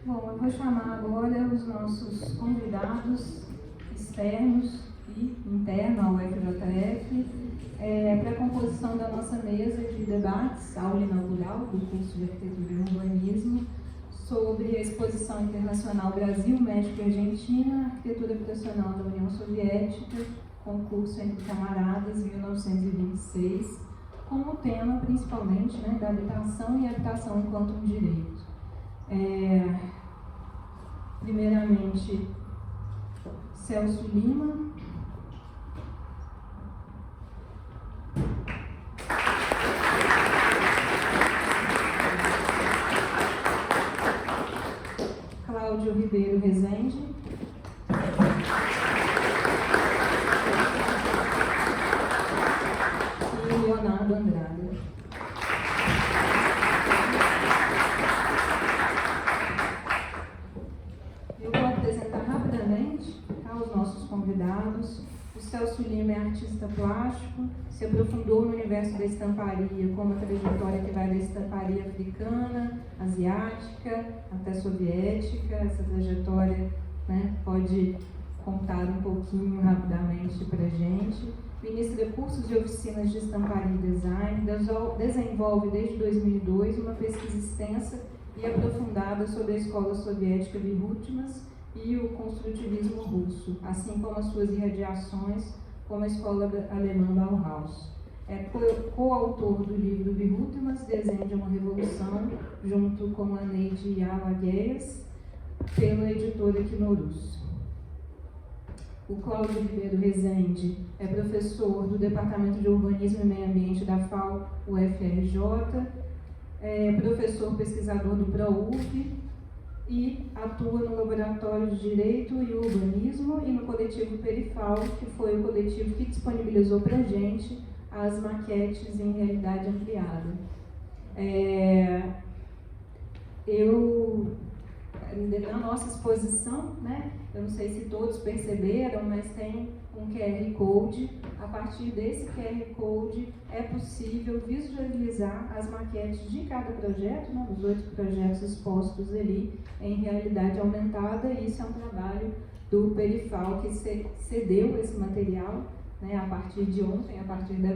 Bom, eu vou chamar agora os nossos convidados externos e internos ao FJF para a composição da nossa mesa de debates, aula inaugural do curso de Arquitetura e Urbanismo, sobre a Exposição Internacional Brasil, México e Argentina, Arquitetura Habitacional da União Soviética, concurso entre camaradas, 1926, com o tema, principalmente, da habitação e habitação enquanto um direito. Primeiramente, Celso Lima. Cláudio Ribeiro Rezende. E Leonardo Andrade. Eu vou apresentar rapidamente os nossos convidados. O Celso Lima é artista plástico, se aprofundou no universo da estamparia, com uma trajetória que vai da estamparia africana, asiática, até soviética. Essa trajetória pode contar um pouquinho rapidamente para a gente. Ministra cursos e oficinas de estamparia e design, desenvolve desde 2002 uma pesquisa extensa e aprofundada sobre a escola soviética Virútimas e o construtivismo russo, assim como as suas irradiações como a escola alemã Bauhaus. É coautor do livro Virútimas, Desenho de uma Revolução, junto com a Neide Yalagueias, pela editora Quinorus. O Cláudio Ribeiro Rezende é professor do Departamento de Urbanismo e Meio Ambiente da FAO, UFRJ, é professor pesquisador do ProURB e atua no Laboratório de Direito e Urbanismo e no coletivo Perifal, que foi o coletivo que disponibilizou para a gente as maquetes em realidade ampliada. Na nossa exposição, eu não sei se todos perceberam, mas tem um QR Code. A partir desse QR Code é possível visualizar as maquetes de cada projeto, dos 8 projetos expostos ali em realidade aumentada, e isso é um trabalho do Perifal que cedeu esse material a partir de ontem, a partir da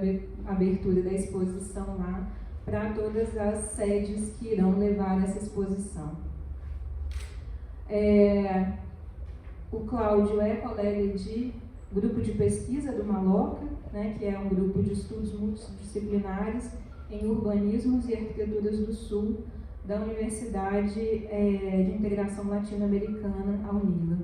abertura da exposição lá, para todas as sedes que irão levar essa exposição. O Cláudio é colega de grupo de pesquisa do Maloca, que é um grupo de estudos multidisciplinares em urbanismos e arquiteturas do Sul da Universidade de Integração Latino-Americana, a UNILA.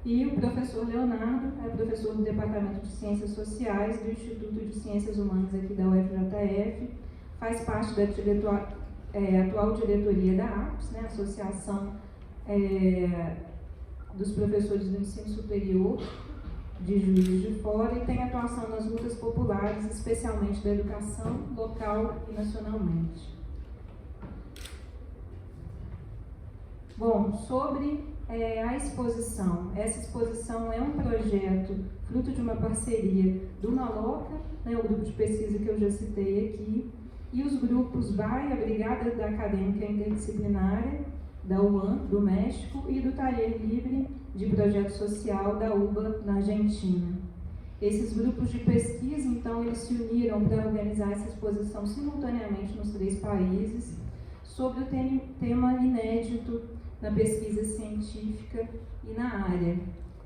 E o professor Leonardo é professor do Departamento de Ciências Sociais do Instituto de Ciências Humanas aqui da UFJF, faz parte da atual diretoria da APS, Associação dos Professores do Ensino Superior de Juiz de Fora, e tem atuação nas lutas populares, especialmente da educação local e nacionalmente. Bom, sobre a exposição. Essa exposição é um projeto fruto de uma parceria do Maloca, o grupo de pesquisa que eu já citei aqui, e os grupos BAI, a Brigada da Acadêmica Interdisciplinária, da UAM, do México, e do Taller Livre de Projeto Social, da UBA, na Argentina. Esses grupos de pesquisa, então, eles se uniram para organizar essa exposição simultaneamente nos 3 países, sobre o tema inédito na pesquisa científica e na área,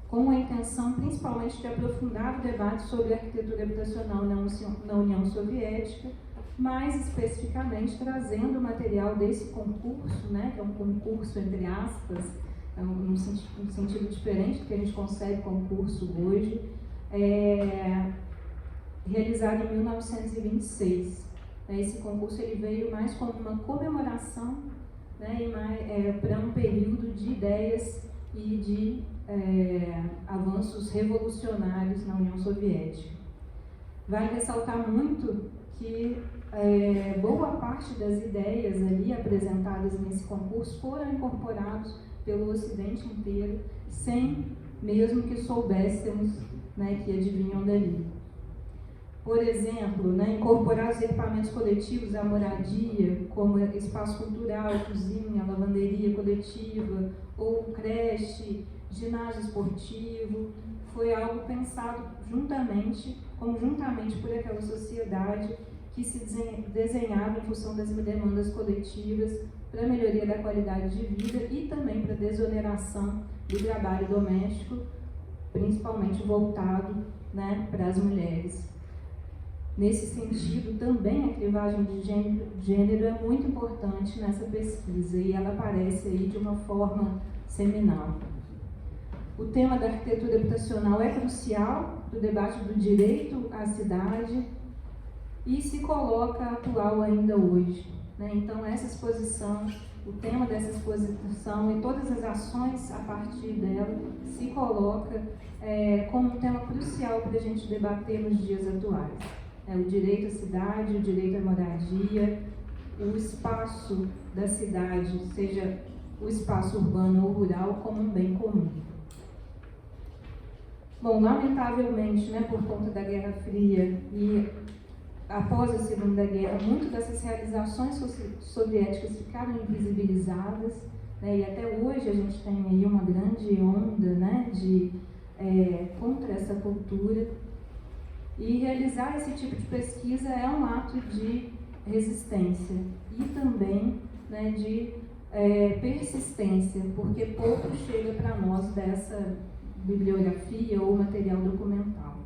com a intenção principalmente de aprofundar o debate sobre a arquitetura habitacional na União Soviética, mais especificamente trazendo o material desse concurso, que é um concurso entre aspas, num sentido diferente do que a gente consegue concurso hoje, realizado em 1926. Esse concurso ele veio mais como uma comemoração para um período de ideias e de avanços revolucionários na União Soviética. Vale ressaltar muito que boa parte das ideias ali apresentadas nesse concurso foram incorporados pelo Ocidente inteiro, sem mesmo que soubéssemos que adivinham dali. Por exemplo, né, incorporar os equipamentos coletivos à moradia, como espaço cultural, cozinha, lavanderia coletiva, ou creche, ginásio esportivo, foi algo pensado conjuntamente por aquela sociedade que se desenhava em função das demandas coletivas para a melhoria da qualidade de vida e também para a desoneração do trabalho doméstico, principalmente voltado, né, para as mulheres. Nesse sentido, também a crivagem de gênero é muito importante nessa pesquisa e ela aparece aí de uma forma seminal. O tema da arquitetura habitacional é crucial para o debate do direito à cidade e se coloca atual ainda hoje, né? Então, essa exposição, o tema dessa exposição e todas as ações a partir dela se coloca como um tema crucial para a gente debater nos dias atuais. O direito à cidade, o direito à moradia, o espaço da cidade, seja o espaço urbano ou rural, como um bem comum. Bom, lamentavelmente, né, por conta da Guerra Fria e após a Segunda Guerra, muitas dessas realizações soviéticas ficaram invisibilizadas, né, e até hoje a gente tem aí uma grande onda, né, contra essa cultura. E realizar esse tipo de pesquisa é um ato de resistência e também, né, de persistência, porque pouco chega para nós dessa bibliografia ou material documental.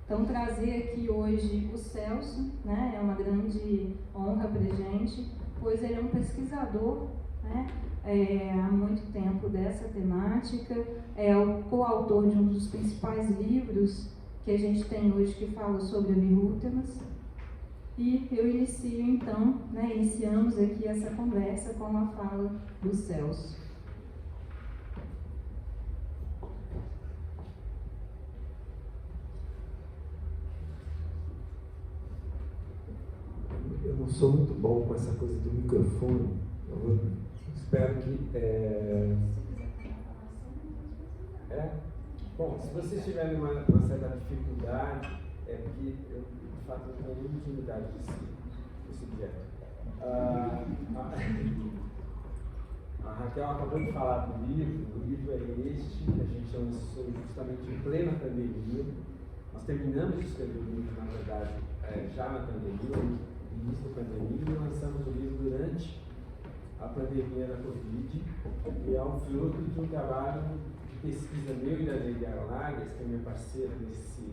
Então, trazer aqui hoje o Celso, né, é uma grande honra para a gente, pois ele é um pesquisador, né, há muito tempo dessa temática, é o coautor de um dos principais livros que a gente tem hoje que fala sobre amiúltimas. E eu inicio então, né, iniciamos aqui essa conversa com a fala do Celso. Eu não sou muito bom com essa coisa do microfone. Eu espero que... Bom, se vocês tiverem uma certa dificuldade, é porque eu, de fato, não tenho muita intimidade desse objeto. A Raquel acabou de falar do livro. O livro é este, que a gente lançou justamente em plena pandemia. Nós terminamos de escrever o livro, na verdade, já na pandemia, no início da pandemia, e lançamos o livro durante a pandemia da Covid, e é um fruto de um trabalho de pesquisa meu e da Neide Arlagas, que é minha parceira nesse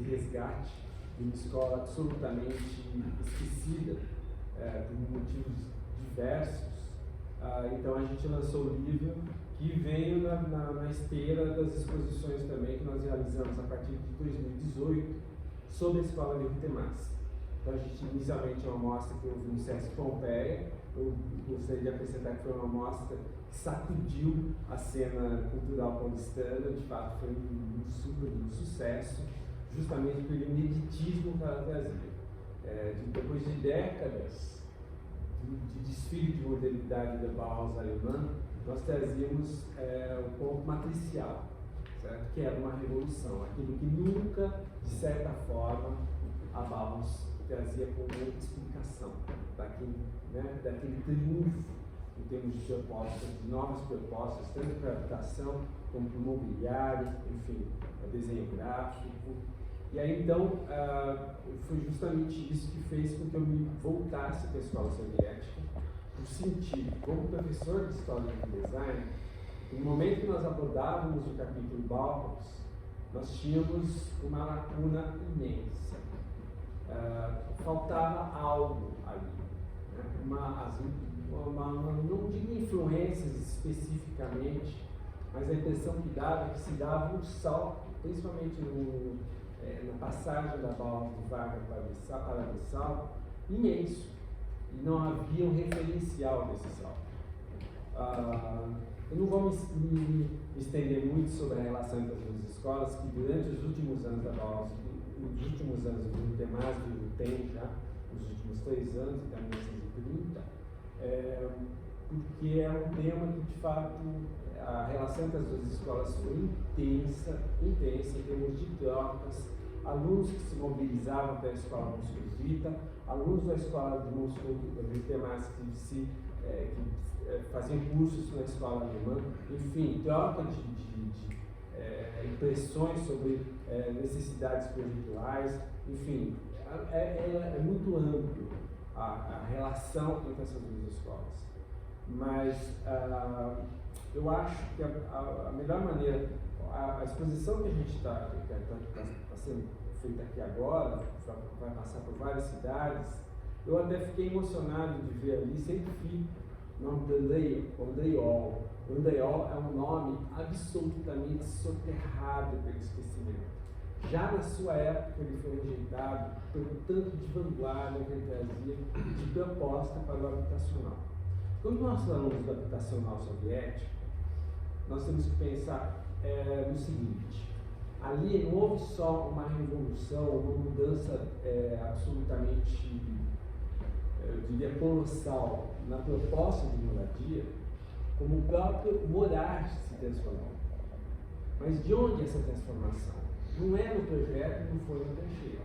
resgate de uma escola absolutamente esquecida por motivos diversos. Então a gente lançou o livro que veio na esteira das exposições também que nós realizamos a partir de 2018 sobre a escola Livre Temás. Então a gente inicialmente é uma mostra que houve no Sesc Pompeia. Eu gostaria de acrescentar que foi uma mostra que sacudiu a cena cultural paulistana. De fato foi um super sucesso, justamente pelo ineditismo que ela trazia. Depois de décadas de desfile de modernidade da Bauhaus alemã, nós trazíamos o ponto matricial, certo? Que era uma revolução, aquilo que nunca, de certa forma, a Bauhaus trazia como explicação daquele triunfo em termos de propostas, de novas propostas, tanto para a habitação como para o mobiliário, enfim, para desenho gráfico. E aí então foi justamente isso que fez com que eu me voltasse para a escola soviética, por sentir, como professor de história e design, no momento que nós abordávamos o capítulo Bauhaus, nós tínhamos uma lacuna imensa. Faltava algo ali, né? Não digo influências especificamente, mas a impressão que dava é que se dava um salto, principalmente na passagem da Bauhaus do Wagner para a Bissau, imenso, e não havia um referencial desse salto. Eu não vou me estender muito sobre a relação entre as duas escolas, que durante os últimos anos da Bauhaus, nos últimos anos do Temás e do TEM, já nos últimos 3 anos, até 1930, porque é um tema que, de fato, a relação entre as duas escolas foi intensa em termos de trocas, alunos que se mobilizavam pela escola moscovita, alunos da escola de Moscou, que faziam cursos na escola alemã, enfim, troca de impressões sobre necessidades curriculares, enfim, é muito amplo a relação entre essas duas escolas. Mas eu acho que a melhor maneira, a exposição que a gente está sendo feita aqui agora, vai passar por várias cidades, eu até fiquei emocionado de ver ali, sempre fico, o nome Andreiol. Andreiol é um nome absolutamente soterrado pelo esquecimento. Já na sua época ele foi rejeitado pelo tanto de vanguarda que ele trazia de proposta para o habitacional. Quando nós falamos do habitacional soviético, nós temos que pensar no seguinte: ali não houve só uma revolução, uma mudança absolutamente, eu diria, colossal na proposta de moradia, como o próprio morar se transformou. Mas de onde essa transformação? Não é no projeto, não foi no trecheiro.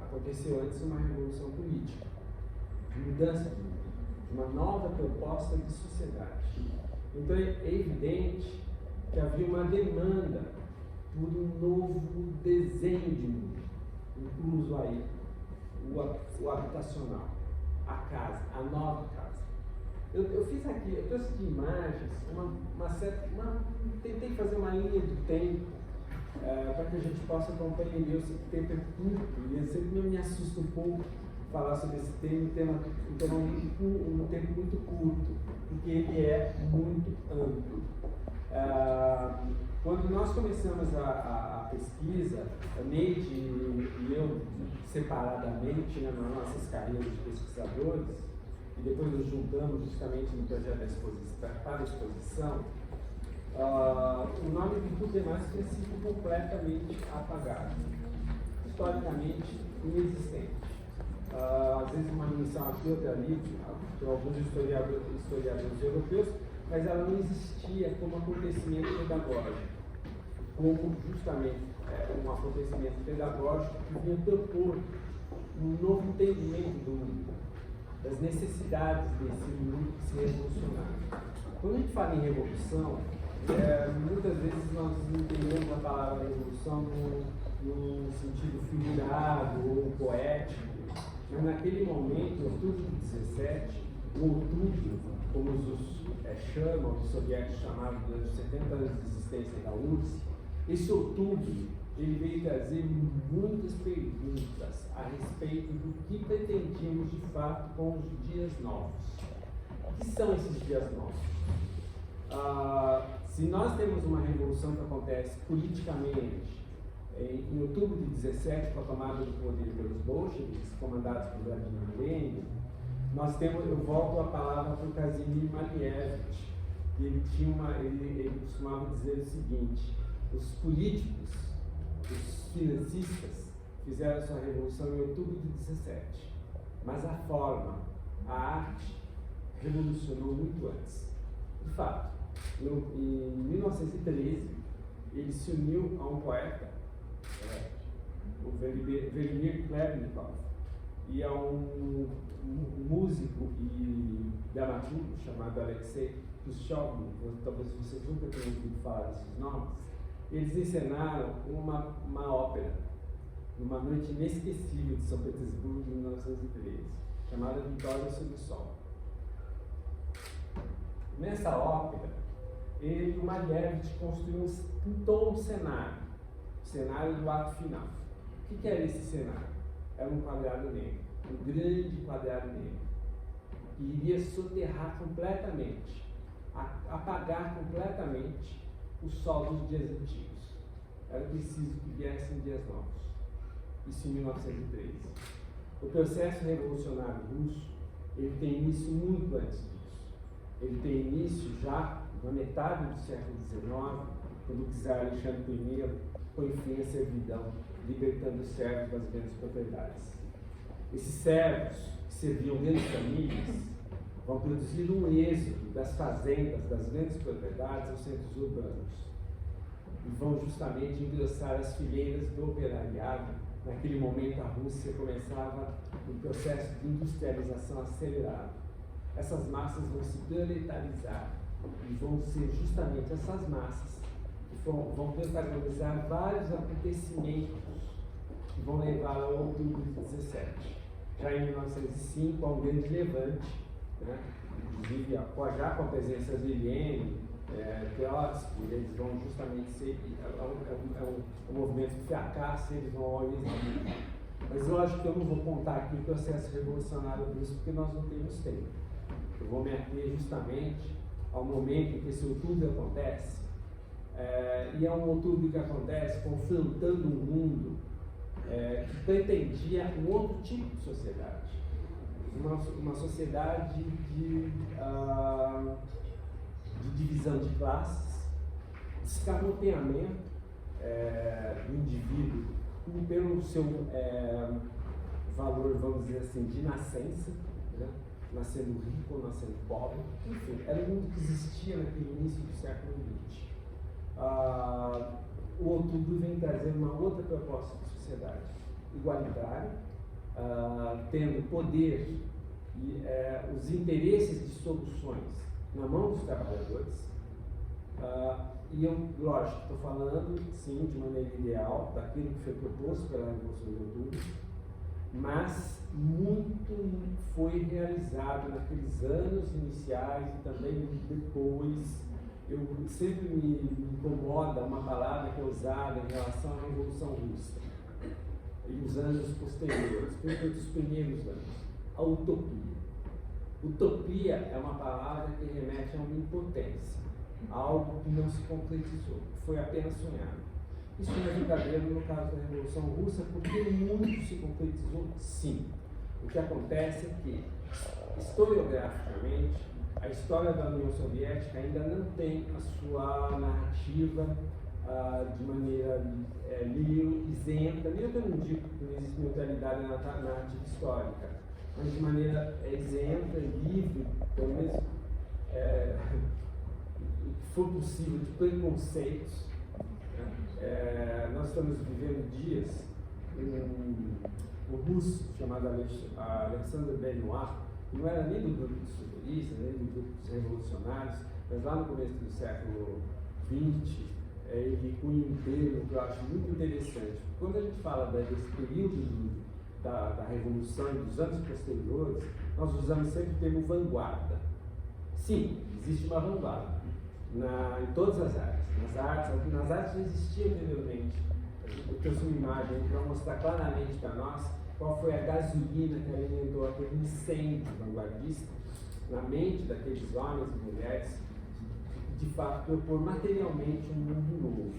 Aconteceu antes uma revolução política, de mudança de mundo, de uma nova proposta de sociedade. Então é evidente que havia uma demanda por um novo desenho de mundo, incluso aí o habitacional, a casa, a nova casa. Eu fiz aqui, eu trouxe de imagens tentei fazer uma linha do tempo para que a gente possa compreender. Eu sei que o tempo é curto e eu sempre me assusta um pouco falar sobre esse tema, um tempo muito curto, porque ele é muito amplo. Quando nós começamos a pesquisa, a Neide e eu, separadamente, nas nossas carreiras de pesquisadores, e depois nos juntamos justamente no projeto da exposição, para a exposição, o nome de Gutemas tinha sido completamente apagado, historicamente inexistente. Às vezes uma menção aqui, outra ali, por alguns historiadores europeus, mas ela não existia como acontecimento pedagógico, como justamente um acontecimento pedagógico que vinha propor um novo entendimento do mundo, das necessidades desse mundo que se revolucionar. Quando a gente fala em revolução, muitas vezes nós entendemos a palavra revolução no sentido figurado ou poético, mas naquele momento, em outubro de 17, o outubro, como os chamam, os soviéticos chamavam durante os 70 anos de existência da URSS, esse outubro ele veio trazer muitas perguntas a respeito do que pretendíamos de fato com os dias novos. O que são esses dias novos? Se nós temos uma revolução que acontece politicamente em outubro de 17, com a tomada do poder pelos bolcheviques, comandados por Vladimir Lenin, nós temos, eu volto a palavra para o Kazimir Malevich, que ele costumava dizer o seguinte: os políticos, os financistas, fizeram sua revolução em outubro de 17, mas a forma, a arte, revolucionou muito antes. De fato, em 1913, ele se uniu a um poeta, o Velimir Klebnikov, e a um músico e dramaturgo chamado Alexei Tushchovny. Talvez vocês nunca tenham ouvido falar desses nomes. Eles encenaram uma ópera numa noite inesquecível de São Petersburgo em 1913, chamada Vitória sobre o Sol. Nessa ópera, o Malevich pintou um cenário, o cenário do ato final. O que era esse cenário? Era um quadrado negro, um grande quadrado negro, que iria soterrar completamente, apagar completamente o sol dos dias antigos. Era preciso que viessem dias novos. Isso em 1913. O processo revolucionário russo, ele tem início muito antes disso. Ele tem início já na metade do século XIX, quando o czar Alexandre I põe fim à servidão, libertando os servos das grandes propriedades. Esses servos, que serviam grandes famílias, vão produzir um êxodo das fazendas, das grandes propriedades aos centros urbanos. e vão justamente engrossar as fileiras do operariado. Naquele momento, a Rússia começava um processo de industrialização acelerado. Essas massas vão se planetarizar e vão ser justamente essas massas que vão protagonizar vários acontecimentos que vão levar ao outubro de 17. Já em 1905, há um grande levante, né? Inclusive já com a presença de Lenin, Trotsky, eles vão justamente ser, um movimento que fracassa, eles vão ao exílio. Mas lógico que eu não vou contar aqui o processo revolucionário russo, porque nós não temos tempo. Eu vou me ater justamente ao momento em que esse outubro acontece, e é um outubro que acontece confrontando um mundo que pretendia um outro tipo de sociedade. Uma sociedade de divisão de classes, escamoteamento do indivíduo pelo seu valor, vamos dizer assim, de nascença, né? Nascendo rico ou nascendo pobre, enfim, era um mundo que existia naquele início do século XX. O outubro vem trazer uma outra proposta de sociedade igualitária, tendo poder e os interesses de soluções na mão dos trabalhadores. E eu, lógico, estou falando, sim, de maneira ideal, daquilo que foi proposto pela Revolução de Outubro, mas muito foi realizado naqueles anos iniciais e também depois. Eu sempre me incomoda uma palavra que é usada em relação à Revolução Russa e os anos posteriores, principalmente os primeiros anos, a utopia. Utopia é uma palavra que remete a uma impotência, a algo que não se concretizou, que foi apenas sonhado. Isso não é verdadeiro no caso da Revolução Russa, porque muito se concretizou, sim. O que acontece é que, historiograficamente, a história da União Soviética ainda não tem a sua narrativa de maneira isenta. Nem eu não digo que não existe neutralidade na narrativa histórica, mas de maneira isenta, livre, pelo menos que for possível, de preconceitos. Nós estamos vivendo dias, um russo chamado Alexander Benoit, que não era nem do grupo dos futuristas, nem do grupo dos revolucionários, mas lá no começo do século XX, ele cunha um termo que eu acho muito interessante. Quando a gente fala desse período da Revolução e dos anos posteriores, nós usamos sempre o termo vanguarda. Sim, existe uma vanguarda em todas as áreas. Nas artes já existia anteriormente. Eu trouxe uma imagem para mostrar claramente para nós qual foi a gasolina que alimentou aquele incêndio vanguardista na mente daqueles homens e mulheres, de fato, propor materialmente um mundo novo.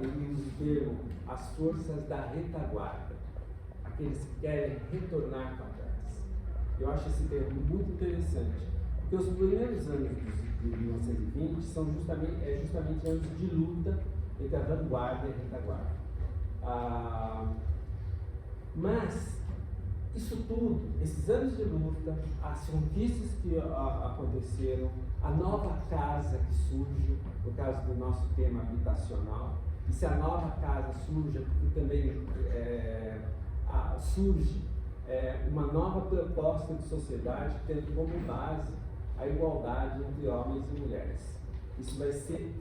Ele usa o termo as forças da retaguarda, aqueles que querem retornar para trás. Eu acho esse termo muito interessante, porque os primeiros anos de 1920 são justamente anos de luta entre a vanguarda e a retaguarda. Mas isso tudo, esses anos de luta, as conquistas que aconteceram, a nova casa que surge, no caso do nosso tema habitacional, e se a nova casa surge, porque também surge uma nova proposta de sociedade tendo como base a igualdade entre homens e mulheres. Isso vai ser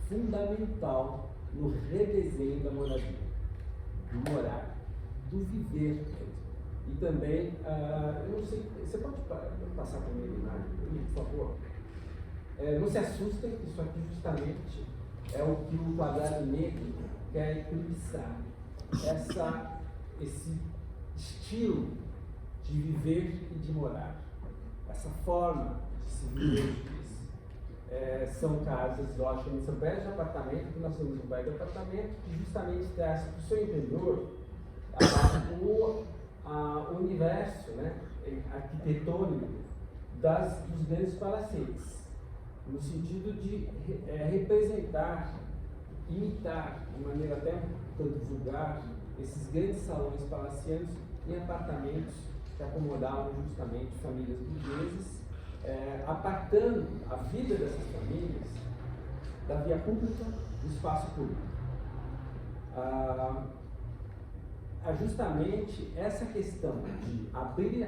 fundamental no redesenho da moradia, do morar, do viver mesmo. E também, eu não sei, você pode passar para mim a imagem, por favor? Não se assustem, isso aqui justamente é o que o quadrado negro quer eclipsar. Esse estilo de viver e de morar, essa forma de se viver. São casas, logicamente, são prédios de apartamento, que nós temos um prédio de apartamento que justamente traz para o seu interior o universo, né, arquitetônico dos grandes palacetes, no sentido de representar, imitar, de maneira até um tanto vulgar, esses grandes salões palacianos em apartamentos que acomodavam justamente famílias burguesas, apartando a vida dessas famílias da via pública, do espaço público. Justamente essa questão de abrir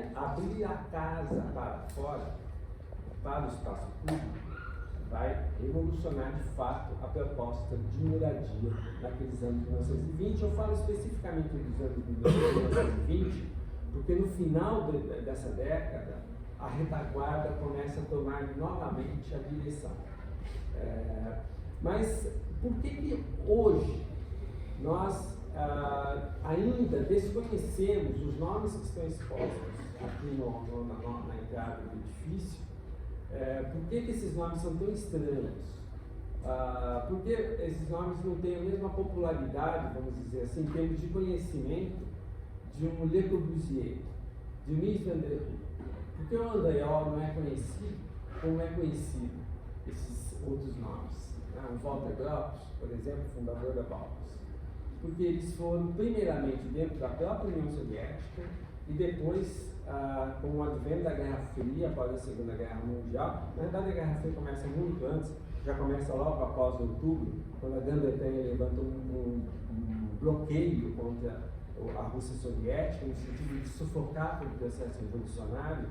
a casa para fora, para o espaço público, vai revolucionar de fato a proposta de moradia naqueles anos de 1920. Eu falo especificamente dos anos de 1920, porque no final dessa década, a retaguarda começa a tomar novamente a direção. Mas por que hoje nós ainda desconhecemos os nomes que estão expostos aqui na entrada do edifício? Por que esses nomes são tão estranhos? Por que esses nomes não têm a mesma popularidade, vamos dizer assim, em termos de conhecimento de um Le Corbusier, de Mies van der Rohe? Por que o Andéol não é conhecido como é conhecido esses outros nomes? O Walter Gropius, por exemplo, fundador da Bauhaus. Porque eles foram primeiramente dentro da própria União Soviética e depois, com o advento da Guerra Fria, após a Segunda Guerra Mundial. Na verdade, a Guerra Fria começa muito antes, já começa logo após outubro, quando a Grã-Bretanha levanta um bloqueio contra a Rússia soviética, no sentido de sufocar o processo revolucionário,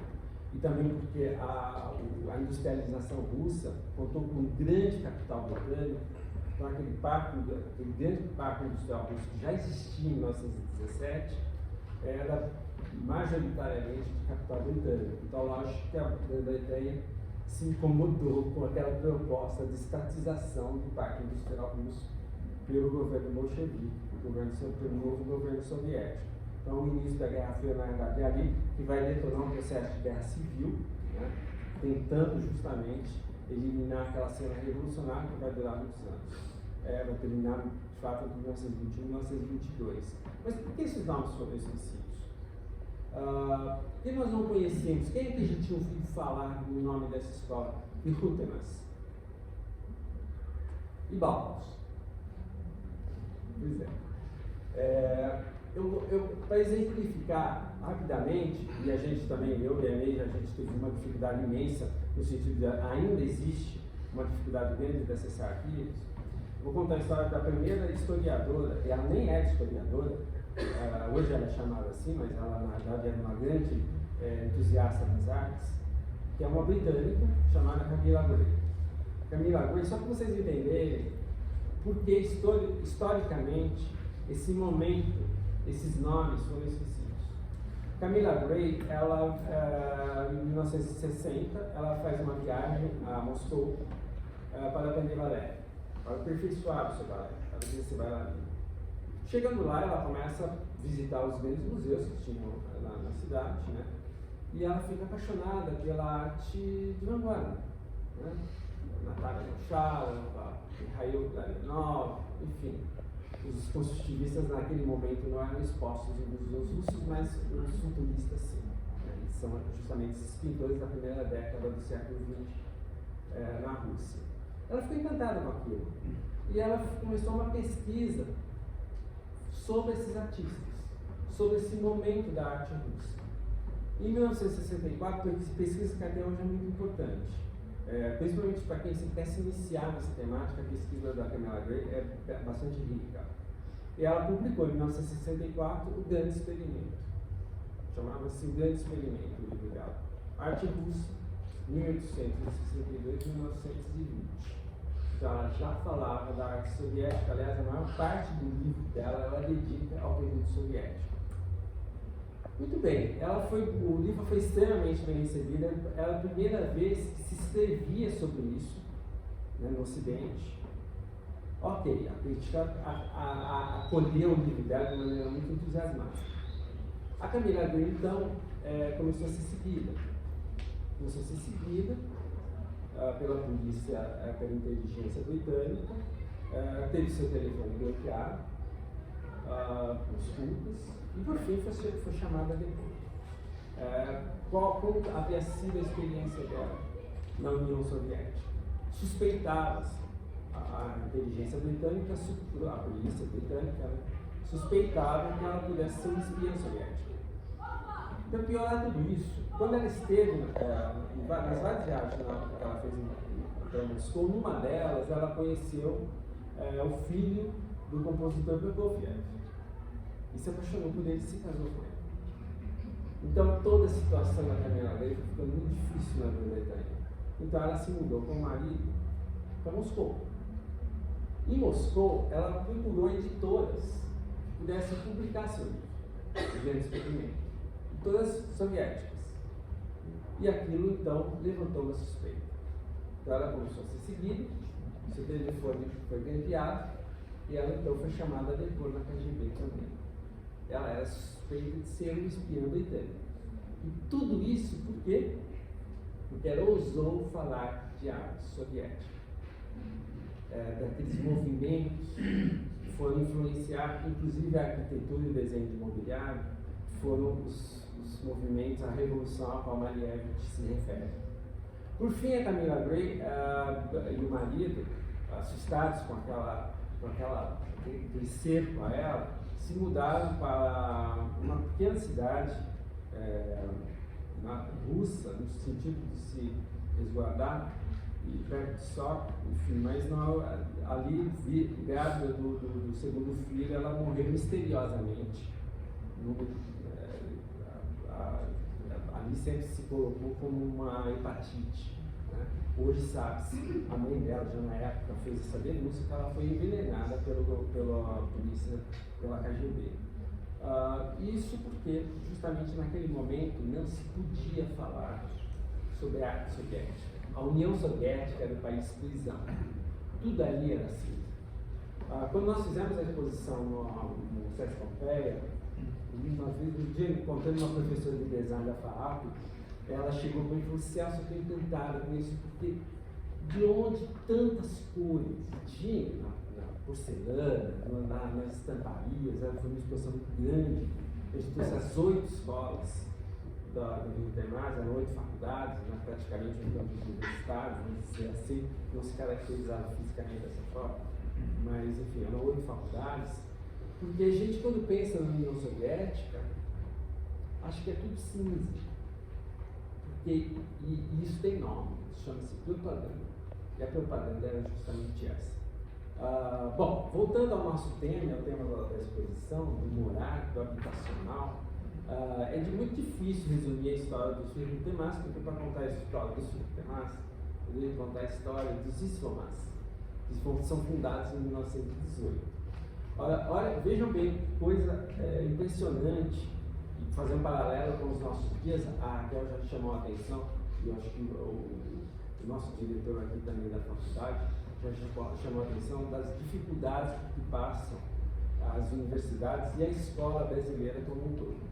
e também porque a industrialização russa contou com um grande capital britânico. Então, aquele grande parque industrial russo que já existia em 1917 era majoritariamente de capital britânico. Então, lógico que a Grã-Bretanha se incomodou com aquela proposta de estatização do parque industrial russo pelo governo bolchevique, pelo novo governo soviético. Então, o início da Guerra Fria, na verdade, é ali que vai detonar um processo de guerra civil, né, tentando justamente eliminar aquela cena revolucionária que vai durar muitos anos. Vai terminar, de fato, entre 1921 e 1922. Mas por que esses nomes foram esquecidos? Por que nós não conhecemos? Quem é que a gente tinha ouvido falar no nome dessa escola? De Rutenas e Bauhaus. Pois é. Para exemplificar rapidamente, e a gente também, eu e a Neide, a gente teve uma dificuldade imensa, no sentido de ainda existe uma dificuldade grande de acessar arquivos. Vou contar a história da primeira historiadora, e ela nem era historiadora, hoje ela é chamada assim, mas ela na verdade era uma grande entusiasta das artes, que é uma britânica chamada Camilla Gray. Camilla Gray, só para vocês entenderem, porque historicamente esse momento, esses nomes foram esquecidos. Camilla Gray, ela, em 1960, ela faz uma viagem a Moscou para aprender balé, para aperfeiçoar o seu balé, para ser bailarina. Chegando lá, ela começa a visitar os grandes museus que tinham na cidade, né? E ela fica apaixonada pela arte de vanguarda, né? Natália Mocharova, Mikhail Glavinov, enfim. Os construtivistas naquele momento não eram expostos nos museus russos, mas os futuristas sim. Eles são justamente esses pintores da primeira década do século XX na Rússia. Ela ficou encantada com aquilo e ela começou uma pesquisa sobre esses artistas, sobre esse momento da arte russa. Em 1964, pesquisa que até hoje é muito importante. Principalmente para quem quer se iniciar nessa temática, a pesquisa da Camilla Gray é bastante rica. E ela publicou em 1964 o Grande Experimento. Chamava-se O Grande Experimento, o livro dela. Arte Russa, 1862-1920. Então ela já falava da arte soviética, aliás, a maior parte do livro dela ela dedica ao período soviético. Muito bem, o livro foi extremamente bem recebido, era a primeira vez que se escrevia sobre isso, né, no Ocidente. Ok, a crítica acolheu o livro dela de maneira muito entusiasmada. A Camilla Gray, então, começou a ser seguida. Pela polícia, pela inteligência britânica, teve seu telefone bloqueado, os culpas, e por fim foi chamada depois. Qual havia sido a experiência dela na União Soviética? Suspeitava-se, a inteligência britânica, a polícia britânica, né, suspeitava que ela pudesse ser uma espiã soviética. Para piorar tudo isso, quando ela esteve nas várias viagens que ela fez para Moscou. Numa delas, ela conheceu o filho do compositor Prokofiev e se apaixonou por ele e se casou com ele. Então, toda a situação da Camila Grey foi ficando muito difícil na Grã-Bretanha. Então, ela se mudou com o marido para Moscou. Em Moscou, ela procurou editoras que pudessem publicar seu livro, de descobrimento, todas soviéticas. E aquilo, então, levantou uma suspeita. Então, ela começou a ser seguida, seu telefone foi grampeado, e ela, então, foi chamada a depor na KGB também. Ela era suspeita de ser um espião britânico. E tudo isso por quê? Porque ela ousou falar de arte soviética. Daqueles movimentos que foram influenciar, inclusive, a arquitetura e o desenho de mobiliário, foram os movimentos, a revolução a qual Malevich se refere. Por fim, a Camila Grey e o marido, assustados com aquele cerco a ela, se mudaram para uma pequena cidade na russa, no sentido de se resguardar, e perto de Sochi, enfim, mas não, ali, grávida do segundo filho, ela morreu misteriosamente. Ali sempre se colocou como uma hepatite. Né? Hoje sabe-se, a mãe dela, já na época, fez essa denúncia que ela foi envenenada pela polícia, pela KGB. Isso porque, justamente naquele momento, não se podia falar sobre a arte soviética. A União Soviética era o país prisão. Tudo ali era assim. Quando nós fizemos a exposição no Sesc Pompeia, um dia, encontrando uma professora de design da FAAP, ela chegou para mim e falou: Celso, eu estou encantada com isso, porque de onde tantas cores tinha na porcelana, nas estamparias, foi uma exposição muito grande. A gente trouxe as 8 escolas do Rio Termas, eram 8 faculdades, né, praticamente um campus universitário, vamos dizer assim, não se caracterizava fisicamente dessa forma, mas enfim, eram 8 faculdades, porque a gente, quando pensa na União Soviética, acha que é tudo cinza, e isso tem nome, chama-se propaganda, e a propaganda era justamente essa. Bom, voltando ao nosso tema, ao tema da exposição, do morar, do habitacional, é de muito difícil resumir a história dos filhos do Termas, porque para contar a história dos filhos do Termas, eu devo contar a história dos Isfomas, que são fundados em 1918. Olha, vejam bem, coisa impressionante, e fazer um paralelo com os nossos dias. A Raquel já chamou a atenção, e eu acho que o nosso diretor aqui também da faculdade já chamou a atenção das dificuldades que passam as universidades e a escola brasileira como um todo.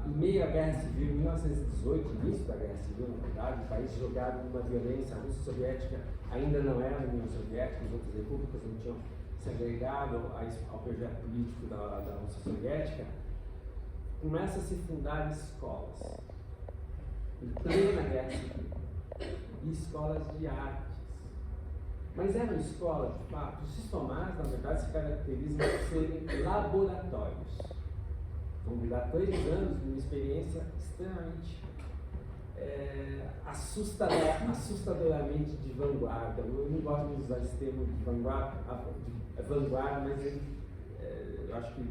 Em meio à Guerra Civil, em 1918, início da Guerra Civil, na verdade, o país jogado numa violência, a Rússia Soviética ainda não era a União Soviética, as outras repúblicas não tinham se agregado ao projeto político da Rússia Soviética, começa a se fundar escolas, em plena Guerra Civil, e escolas de artes. Mas eram escolas, de fato, os sistemas, na verdade, se caracterizam por serem laboratórios. Vão durar 3 anos de uma experiência extremamente assustadoramente de vanguarda. Eu não gosto de usar esse termo de vanguarda, mas eu acho que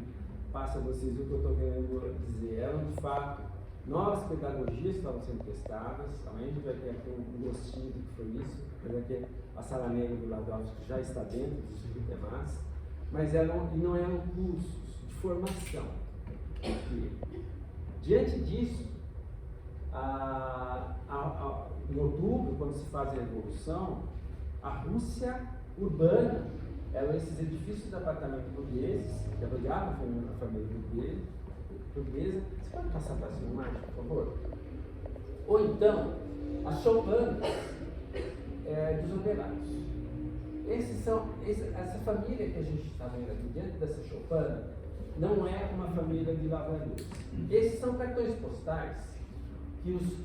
passa a vocês o que eu estou querendo dizer. Eram, de fato, novas pedagogias que estavam sendo testadas. Também a gente vai ter aqui um gostinho do que foi isso. Vai ter a Sala Negra do Ladovski, que já está dentro dos sistemas, mas não eram cursos de formação. Diante disso, em outubro, quando se faz a Revolução, a Rússia urbana eram esses edifícios de apartamento burgueses, que abrigavam a família burguesa. Você pode passar para essa imagem, por favor? Ou então, as choupanas dos operários. Essa família que a gente está vendo aqui dentro dessa choupana não é uma família de lavradores. Esses são cartões postais que os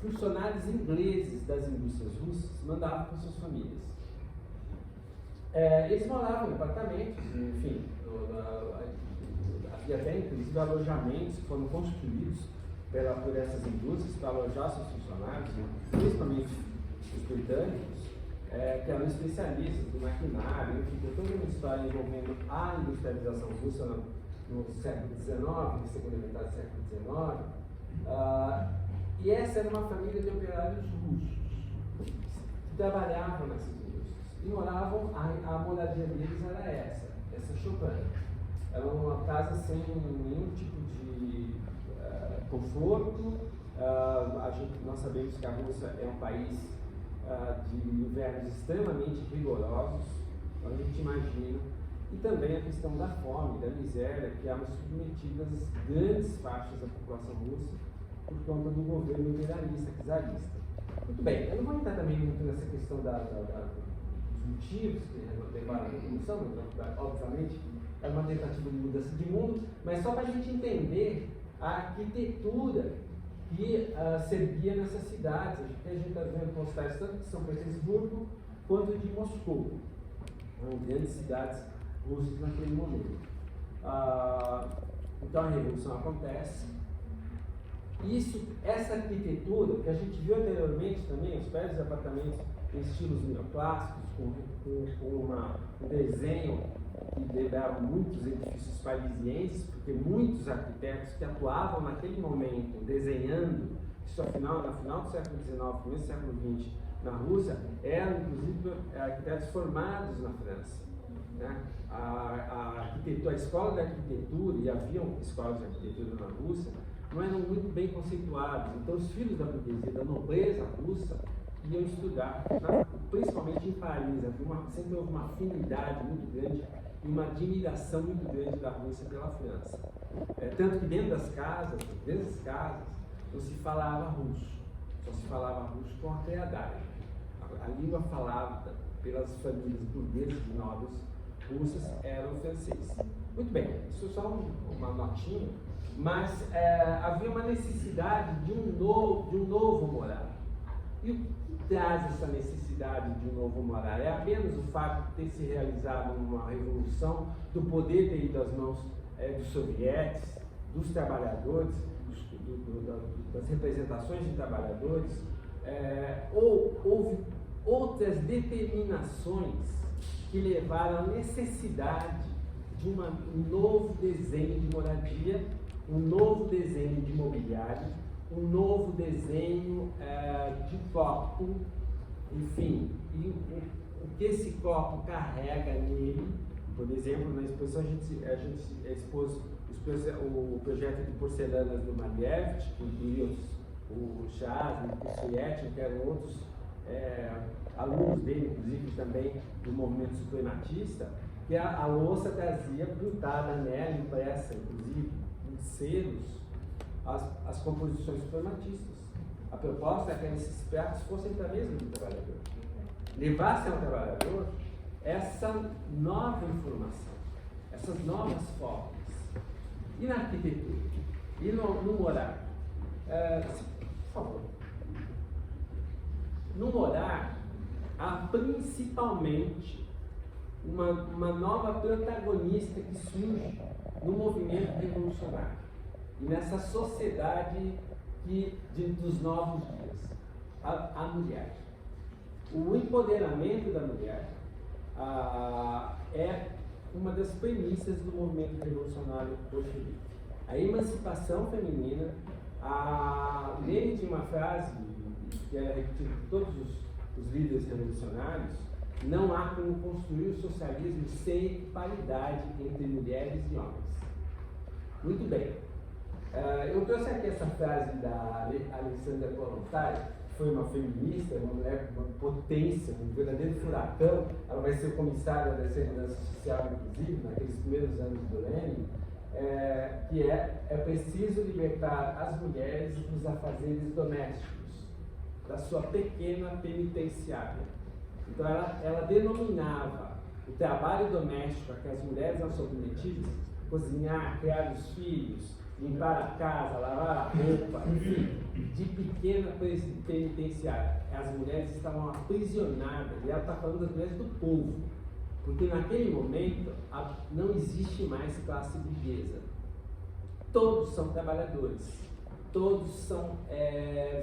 funcionários ingleses das indústrias russas mandavam para suas famílias. Eles moravam em apartamentos, enfim, havia até inclusive alojamentos que foram construídos por essas indústrias para alojar seus funcionários, principalmente os britânicos, que eram especialistas do maquinário, enfim, tem toda uma história envolvendo a industrialização russa no século XIX, na segunda metade do século XIX. E essa era uma família de operários russos que trabalhavam nessas indústrias e moravam, a moradia deles era essa choupana. Era uma casa sem nenhum tipo de conforto. Nós sabemos que a Rússia é um país de invernos extremamente rigorosos, então a gente imagina, e também a questão da fome, da miséria, que eram submetidas grandes faixas da população russa por conta do governo imperialista, czarista. Muito bem, eu não vou entrar também muito nessa questão dos motivos que levaram à revolução, obviamente é uma tentativa de mudança de mundo, mas só para a gente entender a arquitetura que servia nessas cidades. A gente está vendo postais tanto de São Petersburgo quanto de Moscou, grandes cidades russas naquele momento. Então a revolução acontece. Essa arquitetura que a gente viu anteriormente também, os prédios de apartamentos em estilos neoclássicos, com um desenho que lembrava muitos edifícios parisienses, porque muitos arquitetos que atuavam naquele momento desenhando, isso no final do século XIX, começo do século XX, na Rússia, eram inclusive arquitetos formados na França. Né? A escola de arquitetura, e haviam escolas de arquitetura na Rússia, não eram muito bem conceituados. Então, os filhos da burguesia, da nobreza russa, iam estudar, principalmente em Paris. Sempre houve uma afinidade muito grande e uma admiração muito grande da Rússia pela França. Tanto que dentro das casas, não se falava russo, só se falava russo com a criadagem. A língua falada pelas famílias burguesas e nobres russas era o francês. Muito bem, isso é só uma notinha, mas havia uma necessidade de um novo morar. E o que traz essa necessidade de um novo morar? É apenas o fato de ter se realizado uma revolução, do poder ter ido às mãos dos sovietes, dos trabalhadores, das representações de trabalhadores, ou houve outras determinações que levaram à necessidade de um novo desenho de moradia, um novo desenho de mobiliário, um novo desenho de copo, enfim, e o que esse copo carrega nele. Por exemplo, na exposição a gente expôs o projeto de porcelanas do Malevich, que incluía o Chazny, o Suyetin, que eram outros alunos dele, inclusive também do movimento suprematista, que a louça trazia pintada nela, impressa, inclusive, em selos, as composições suprematistas. A proposta é que esses pratos fossem para a mesa do trabalhador. Levassem ao trabalhador essa nova informação, essas novas formas. E na arquitetura? E no morar? Por favor. No morar, há principalmente uma nova protagonista que surge no movimento revolucionário e nessa sociedade dos novos dias, a mulher. O empoderamento da mulher é uma das premissas do movimento revolucionário bolchevique. A emancipação feminina. Lenin tinha uma frase que era repetida por todos os líderes revolucionários: não há como construir o socialismo sem paridade entre mulheres e homens. Muito bem. Eu trouxe aqui essa frase da Alexandra Kollontai, que foi uma feminista, uma mulher com uma potência, um verdadeiro furacão. Ela vai ser comissária da Segurança Social, inclusive, naqueles primeiros anos do Lenin, que é preciso libertar as mulheres dos afazeres domésticos, da sua pequena penitenciária. Então ela denominava o trabalho doméstico a que as mulheres eram submetidas, cozinhar, criar os filhos, limpar a casa, lavar a roupa, enfim, de pequena penitenciária. As mulheres estavam aprisionadas, e ela está falando das mulheres do povo, porque naquele momento não existe mais classe burguesa. Todos são trabalhadores, todos são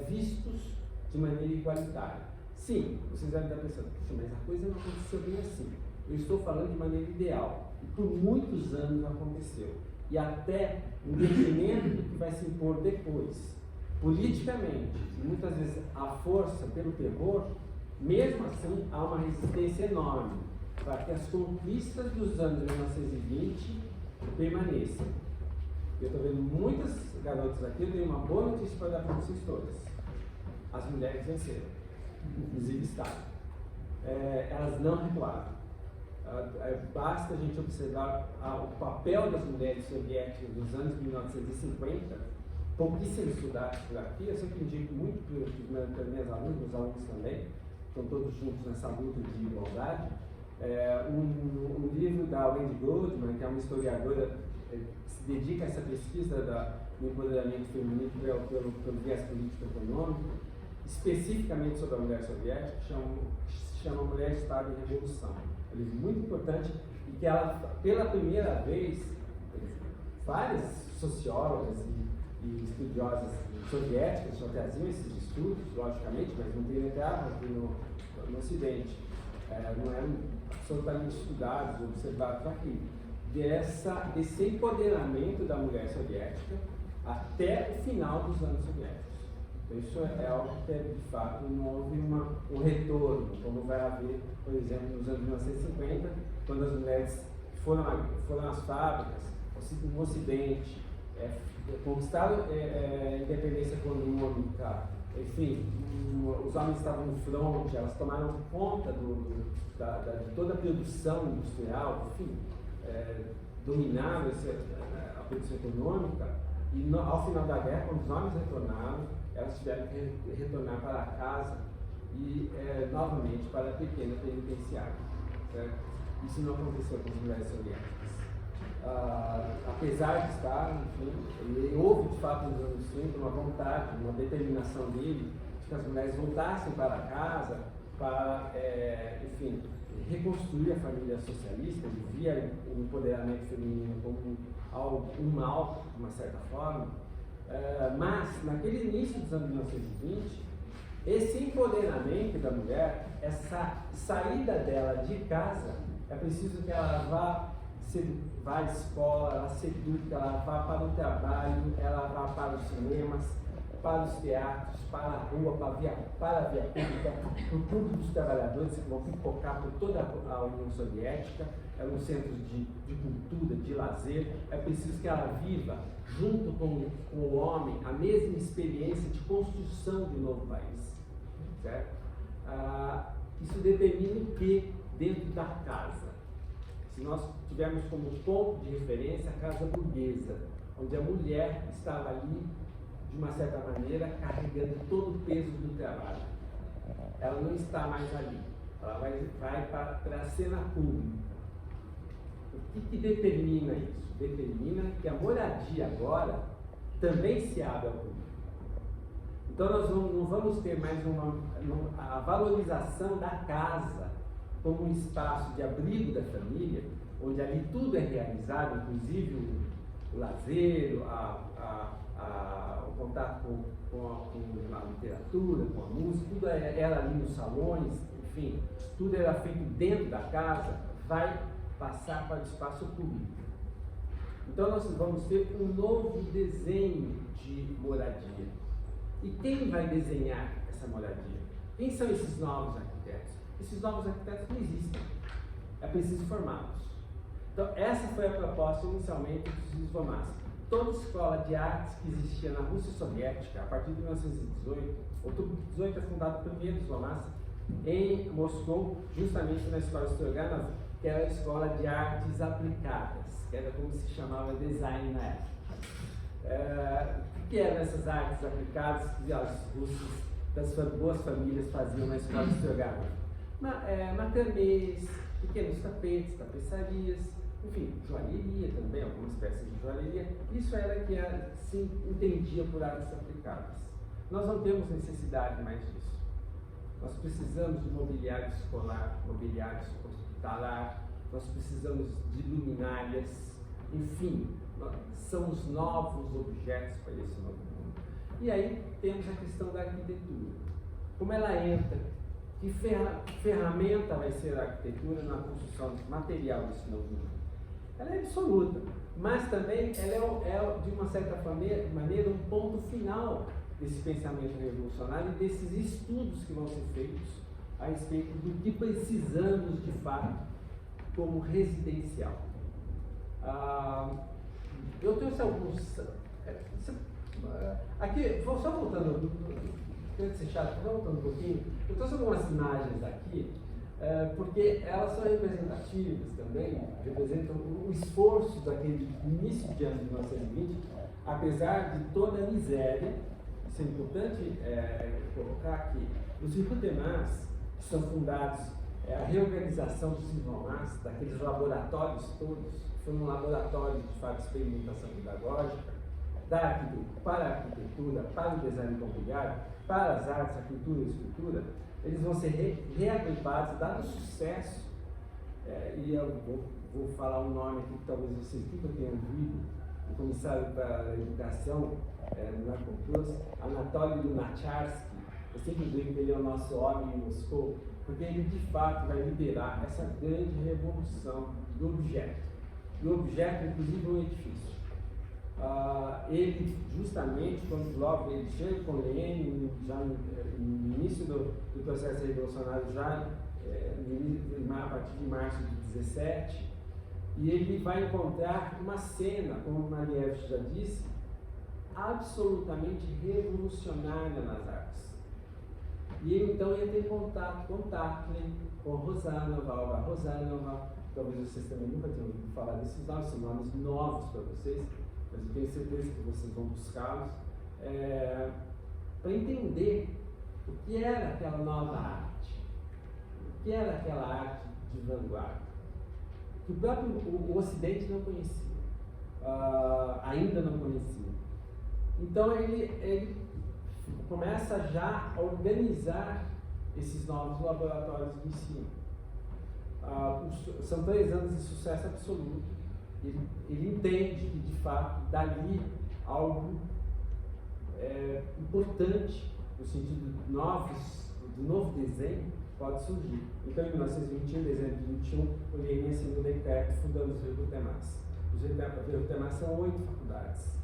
vistos de maneira igualitária. Sim, vocês devem estar pensando, puxa, mas a coisa não aconteceu bem assim. Eu estou falando de maneira ideal. E por muitos anos aconteceu. E até em detrimento do que vai se impor depois. Politicamente, muitas vezes a força pelo terror, mesmo assim há uma resistência enorme para que as conquistas dos anos 1920 permaneçam. Eu estou vendo muitas garotas aqui, eu tenho uma boa notícia para dar para vocês todas. As mulheres venceram, inclusive Estado. Elas não recuaram. Basta a gente observar o papel das mulheres soviéticas nos anos 1950, pouquíssimo estudado por aqui, eu sempre indico muito para minhas alunas, meus alunos também, estão todos juntos nessa luta de igualdade. Um livro da Wendy Goldman, que é uma historiadora que se dedica a essa pesquisa do empoderamento feminino pelo viés político-econômico, especificamente sobre a mulher soviética, se chama Mulher, Estado e Revolução. É um livro muito importante e que ela, pela primeira vez, várias sociólogas e estudiosas soviéticas já traziam esses estudos, logicamente, mas não penetravam aqui no Ocidente. Não eram absolutamente estudados, observados aqui. Desse empoderamento da mulher soviética até o final dos anos soviéticos. Então, isso é algo que, de fato, não houve um retorno, como vai haver, por exemplo, nos anos 1950, quando as mulheres foram às fábricas, no Ocidente, conquistaram independência econômica, enfim, os homens estavam no fronte, elas tomaram conta de toda a produção industrial, enfim, dominaram a produção econômica, e ao final da guerra, quando os homens retornaram, elas tiveram que retornar para casa e novamente para a pequena penitenciária. Certo? Isso não aconteceu com as mulheres soviéticas. Apesar de estar, enfim, houve de fato nos anos 30 uma vontade, uma determinação dele de que as mulheres voltassem para casa para, enfim, reconstruir a família socialista. Ele via o empoderamento feminino como um mal, de uma certa forma, mas naquele início dos anos 1920, esse empoderamento da mulher, essa saída dela de casa, é preciso que ela vá à escola, ela se eduque, ela vá para o trabalho, ela vá para os cinemas, para os teatros, para a rua, para a via pública, para o clube dos trabalhadores, que vão pipocar por toda a União Soviética, eram centros de cultura, de lazer. É preciso que ela viva, junto com o homem, a mesma experiência de construção de um novo país. Certo? Isso determina o que dentro da casa? Se nós tivermos como ponto de referência a casa burguesa, onde a mulher estava ali, de uma certa maneira, carregando todo o peso do trabalho. Ela não está mais ali, ela vai para a cena pública. O que determina isso? Determina que a moradia agora também se abre ao público. Então nós não vamos ter mais a valorização da casa como um espaço de abrigo da família, onde ali tudo é realizado, inclusive o lazer, o contato com a literatura, com a música, tudo era ali nos salões, enfim, tudo era feito dentro da casa, vai passar para o espaço público. Então nós vamos ter um novo desenho de moradia. E quem vai desenhar essa moradia? Quem são esses novos arquitetos? Esses novos arquitetos não existem. É preciso formá-los. Então essa foi a proposta inicialmente dos Slomassky. Toda escola de artes que existia na Rússia Soviética, a partir de 1918, outubro de 18 é fundado o primeiro Slomassky em Moscou, justamente na escola Stroganov, que era a escola de artes aplicadas, que era como se chamava design na época. O que eram essas artes aplicadas que os russos das boas famílias faziam na escola Stroganov? Macramês, pequenos tapetes, tapeçarias, enfim, joalheria também, algumas peças de joalheria. Isso era que se entendia por artes aplicadas. Nós não temos necessidade mais disso. Nós precisamos de mobiliário escolar, mobiliário hospitalar, nós precisamos de luminárias, enfim, são os novos objetos para esse novo mundo. E aí temos a questão da arquitetura. Como ela entra Que ferramenta vai ser a arquitetura na construção material desse novo mundo? Ela é absoluta, mas também ela é de uma certa maneira, um ponto final desse pensamento revolucionário e desses estudos que vão ser feitos a respeito do que precisamos de fato como residencial. Eu trouxe alguns. Aqui, só voltando, quero ser chato, só voltando um pouquinho, eu trouxe algumas imagens aqui, porque elas são representativas também, representam o esforço daquele início de ano de 1920, apesar de toda a miséria. Isso é importante colocar aqui. Os Hipotemás, que são fundados, a reorganização dos Hipotemás, daqueles laboratórios todos, foi um laboratório de fato de experimentação pedagógica, para a arquitetura, para o design imobiliário, para as artes, a cultura e a escultura, eles vão ser reagrupados, dado o sucesso, e eu vou falar um nome aqui que talvez vocês nunca tenham ouvido, o comissário para a educação, Narcomplus, Anatoly Lunacharsky. Eu sempre digo que ele é o nosso homem em Moscou, porque ele de fato vai liderar essa grande revolução do objeto. Do objeto, inclusive, um edifício. Ele, justamente, quando logo ele chega com Lenin, já no início do processo revolucionário, já a partir de março de 17, e ele vai encontrar uma cena, como Malevich já disse, absolutamente revolucionária nas artes. E ele então ia ter contato com Tatlin, com Rosanova, Olga Rosanova. Talvez vocês também nunca tenham ouvido falar desses nomes, são nomes novos para vocês, mas eu tenho certeza que vocês vão buscá-los, para entender o que era aquela nova arte, o que era aquela arte de vanguarda, que o próprio o Ocidente não conhecia, ainda não conhecia. Então ele começa já a organizar esses novos laboratórios de ensino. São 3 anos de sucesso absoluto. Ele entende que, de fato, dali algo importante, no sentido do novo desenho, pode surgir. Então, em 1921, dezembro de 21, o Lenin assinou o decreto fundando os Hipotemás. Os Hipotemás são 8 faculdades.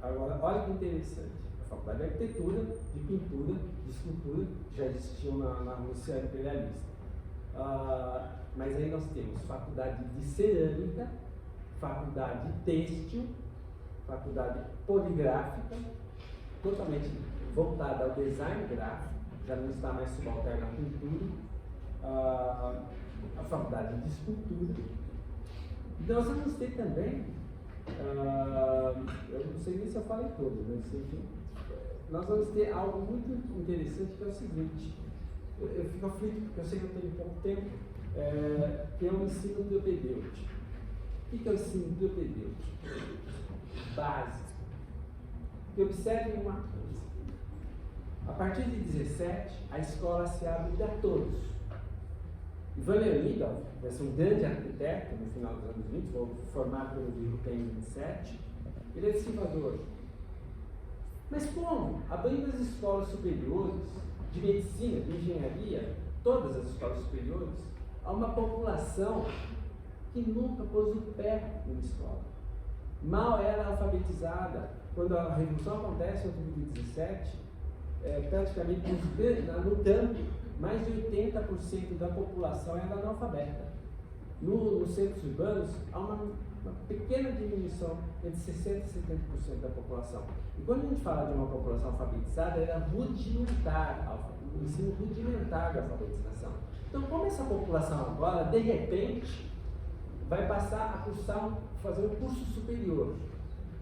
Agora, olha que interessante. A faculdade de arquitetura, de pintura, de escultura, já existiam na Rússia imperialista. Mas aí nós temos faculdade de cerâmica, faculdade têxtil, faculdade poligráfica, totalmente voltada ao design gráfico, já não está mais subalterna à pintura, a faculdade de escultura. Então nós vamos ter também, eu não sei nem se eu falei todo, mas enfim, nós vamos ter algo muito interessante que é o seguinte, eu fico aflito porque eu sei que eu tenho pouco tempo, que é o ensino propedêutico. O que é o ensino propedêutico? Básico. E observem uma coisa. A partir de 17, a escola se abre para todos. Ivan Leonidov vai ser um grande arquiteto no final dos anos 20, formado pelo livro PEN 27. Ele é de Salvador. Mas como? Abrindo as escolas superiores de medicina, de engenharia, todas as escolas superiores, a uma população que nunca pôs o pé numa escola. Mal era alfabetizada. Quando a Revolução acontece em outubro de 17, praticamente no campo, mais de 80% da população era analfabeta. Nos centros urbanos, há uma pequena diminuição entre 60% e 70% da população. E quando a gente fala de uma população alfabetizada, era rudimentar, o ensino rudimentar da alfabetização. Então, como essa população agora, de repente, vai passar a fazer um curso superior,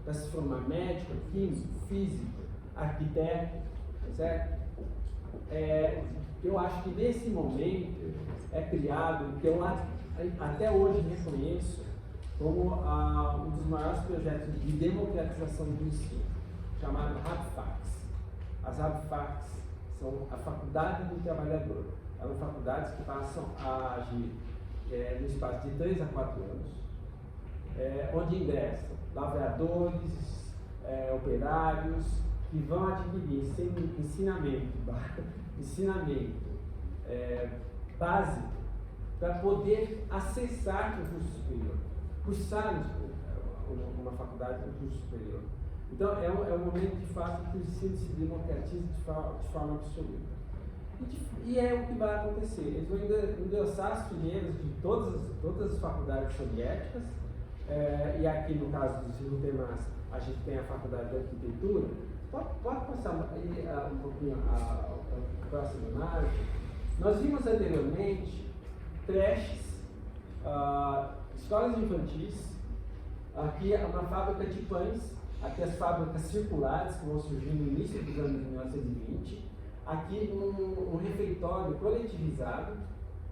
para se formar médico, químico, físico, arquiteto, certo? Eu acho que nesse momento é criado o que eu até hoje reconheço como um dos maiores projetos de democratização do ensino, chamado RabFacs. As RabFacs são a Faculdade do Trabalhador. São faculdades que passam a agir no espaço de 3 a 4 anos, onde ingressam lavradores, operários, que vão adquirir ensinamento, básico para poder acessar o curso superior, cursar uma faculdade do curso superior. Então, é um momento, de fato, que o ensino se democratiza de forma absoluta. E é o que vai acontecer. Eles vão endossar as fileiras de todas as faculdades soviéticas, e aqui, no caso do ensino Temas, a gente tem a Faculdade de Arquitetura. Pode passar um pouquinho a próxima imagem. Nós vimos anteriormente creches, escolas infantis, aqui é uma fábrica de pães, aqui as fábricas circulares que vão surgir no início dos anos 1920, aqui um refeitório coletivizado,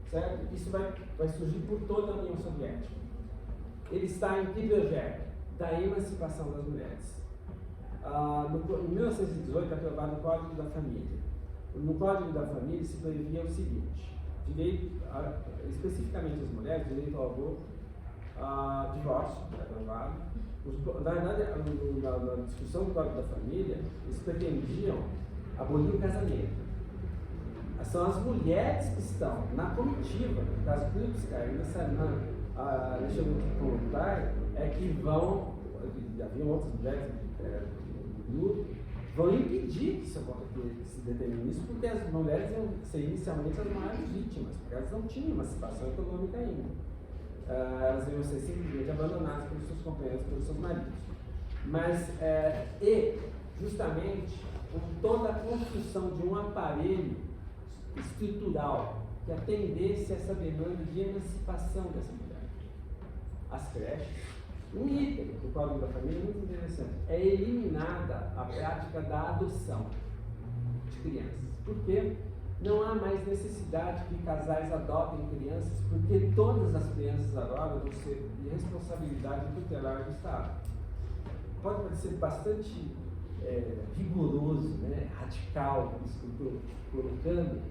certo? Isso vai surgir por toda a União Soviética. Ele está em que projeto? Da emancipação das mulheres. Em 1918 é aprovado o Código da Família. No Código da Família se previa o seguinte: especificamente as mulheres, direito ao aborto, divórcio, aprovado. Na verdade, na discussão do Código da Família, eles pretendiam abolir o casamento. São as mulheres que estão na comitiva, no caso Krupska, ainda Sarnan, Alexandre Kollontai, que vão, havia outras mulheres do grupo, vão impedir que se determine isso, porque as mulheres iam ser inicialmente as maiores vítimas, porque elas não tinham emancipação econômica ainda. Elas iam ser simplesmente abandonadas pelos seus companheiros, pelos seus maridos. Mas, justamente, por toda a construção de um aparelho estrutural que atendesse essa demanda de emancipação dessa mulher. As creches, um item do Código da Família muito interessante, é eliminada a prática da adoção de crianças. Por quê? Não há mais necessidade que casais adotem crianças, porque todas as crianças agora vão ser de responsabilidade tutelar do Estado. Pode parecer bastante rigoroso, né, radical, isso que eu estou colocando,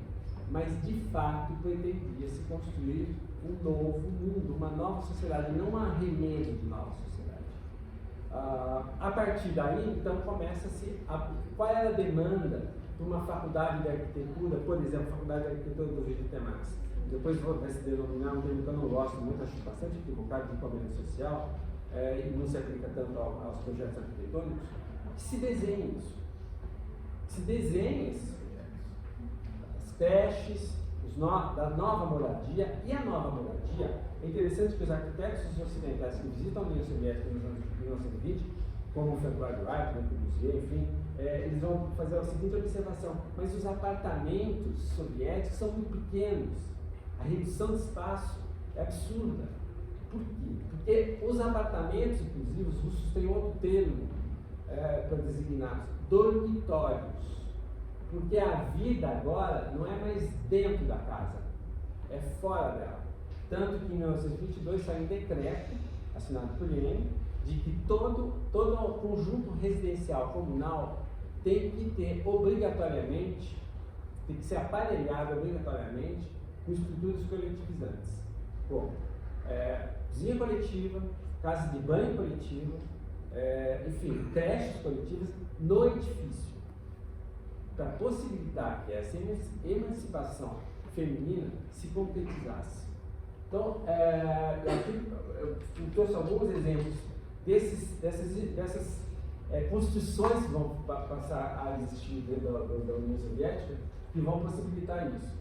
mas de fato pretendia-se construir um novo mundo, uma nova sociedade, não um arremedo de nova sociedade. A partir daí, então, começa-se qual era a demanda de uma faculdade de arquitetura, por exemplo, a Faculdade de Arquitetura do Rio de Temas. Depois vou se denominar um termo que eu não gosto muito, acho bastante equivocado, de encomenda social, e não se aplica tanto aos projetos arquitetônicos. Se desenhe isso. Se desenhe esses projetos. As creches, da nova moradia, e a nova moradia, é interessante que os arquitetos ocidentais que visitam a União Soviética nos anos 1920, como o Francois Wright, o Corbusier, enfim, eles vão fazer a seguinte observação: mas os apartamentos soviéticos são muito pequenos, a redução de espaço é absurda. Por quê? Porque os apartamentos, inclusive, os russos têm outro termo para designar, dormitórios. Porque a vida agora não é mais dentro da casa, é fora dela. Tanto que em 1922 saiu um decreto, assinado por Lenin, de que todo o conjunto residencial comunal tem que ter obrigatoriamente, tem que ser aparelhado obrigatoriamente com estruturas coletivizantes. Bom, cozinha coletiva, casa de banho coletiva, enfim, creches coletivas no edifício, para possibilitar que essa emancipação feminina se concretizasse. Então, aqui eu trouxe alguns exemplos dessas construções que vão passar a existir dentro da União Soviética, que vão possibilitar isso.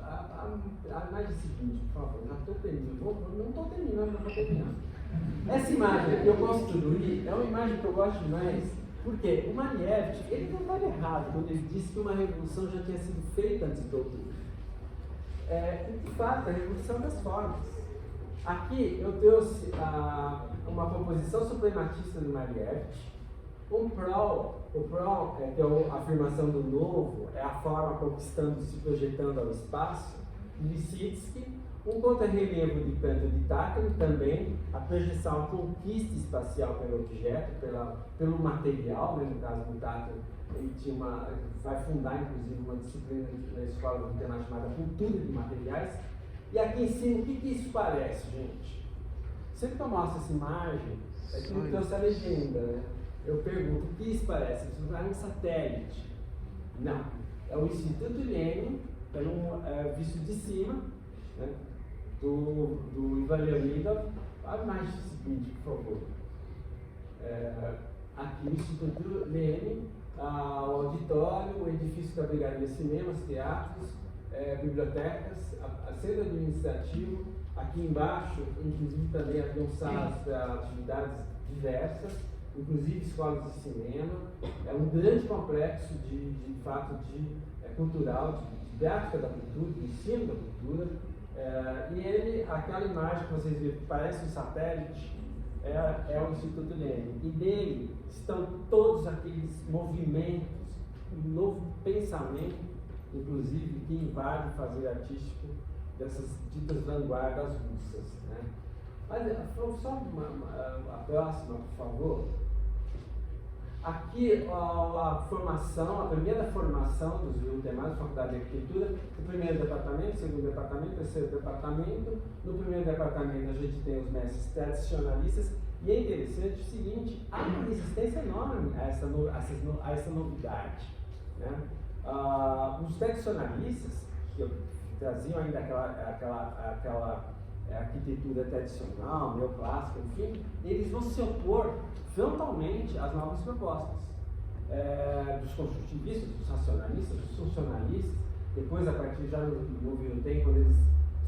A imagem seguinte, por favor, não estou terminando, não estou terminando. Essa imagem que eu construí é uma imagem que eu gosto demais, porque o Manievich, ele não estava errado quando ele disse que uma revolução já tinha sido feita antes do outubro. De fato, a revolução das formas. Aqui eu trouxe uma composição suprematista do Manievich, o Prol, que é a afirmação do novo, é a forma conquistando, se projetando ao espaço, Lissitsky, um contra-relevo de canto de Tacklin, também a projeção, a conquista espacial pelo objeto, pelo material, né? No caso do Tacklin, ele vai fundar inclusive uma disciplina na escola do tema chamada Cultura de Materiais. E aqui em cima, o que isso parece, gente? Sempre que eu mostro essa imagem, que eu trouxe a legenda, né? Eu pergunto, o que isso parece? Isso é um satélite? Não. É o Instituto Lenin Então, visto de cima, né, do Ivan Leonidov. A imagem seguinte, por favor. Aqui o Instituto Lenin, o auditório, o edifício da Brigadeiro, cinemas, teatros, bibliotecas, centro administrativo. Aqui embaixo, inclusive, também haviam salas para atividades diversas, inclusive escolas de cinema. É um grande complexo de fato cultural, de didática da cultura, de ensino da cultura. E ele, aquela imagem que vocês viram, que parece um satélite, é o Instituto Lenin. E nele estão todos aqueles movimentos, um novo pensamento, inclusive, que invade o fazer artístico dessas ditas vanguardas russas. Né? Mas só a próxima, por favor. Aqui a primeira formação dos Viltemas, Faculdade de Arquitetura, o primeiro departamento, segundo departamento, terceiro departamento. No primeiro departamento a gente tem os mestres tradicionalistas, e é interessante o seguinte, há uma resistência enorme a essa novidade. Né? Os tradicionalistas, que traziam ainda aquela arquitetura tradicional, neoclássica, enfim, eles vão se opor frontalmente às novas propostas dos construtivistas, dos racionalistas, dos funcionalistas. Depois, a partir já no Vila Tem, quando eles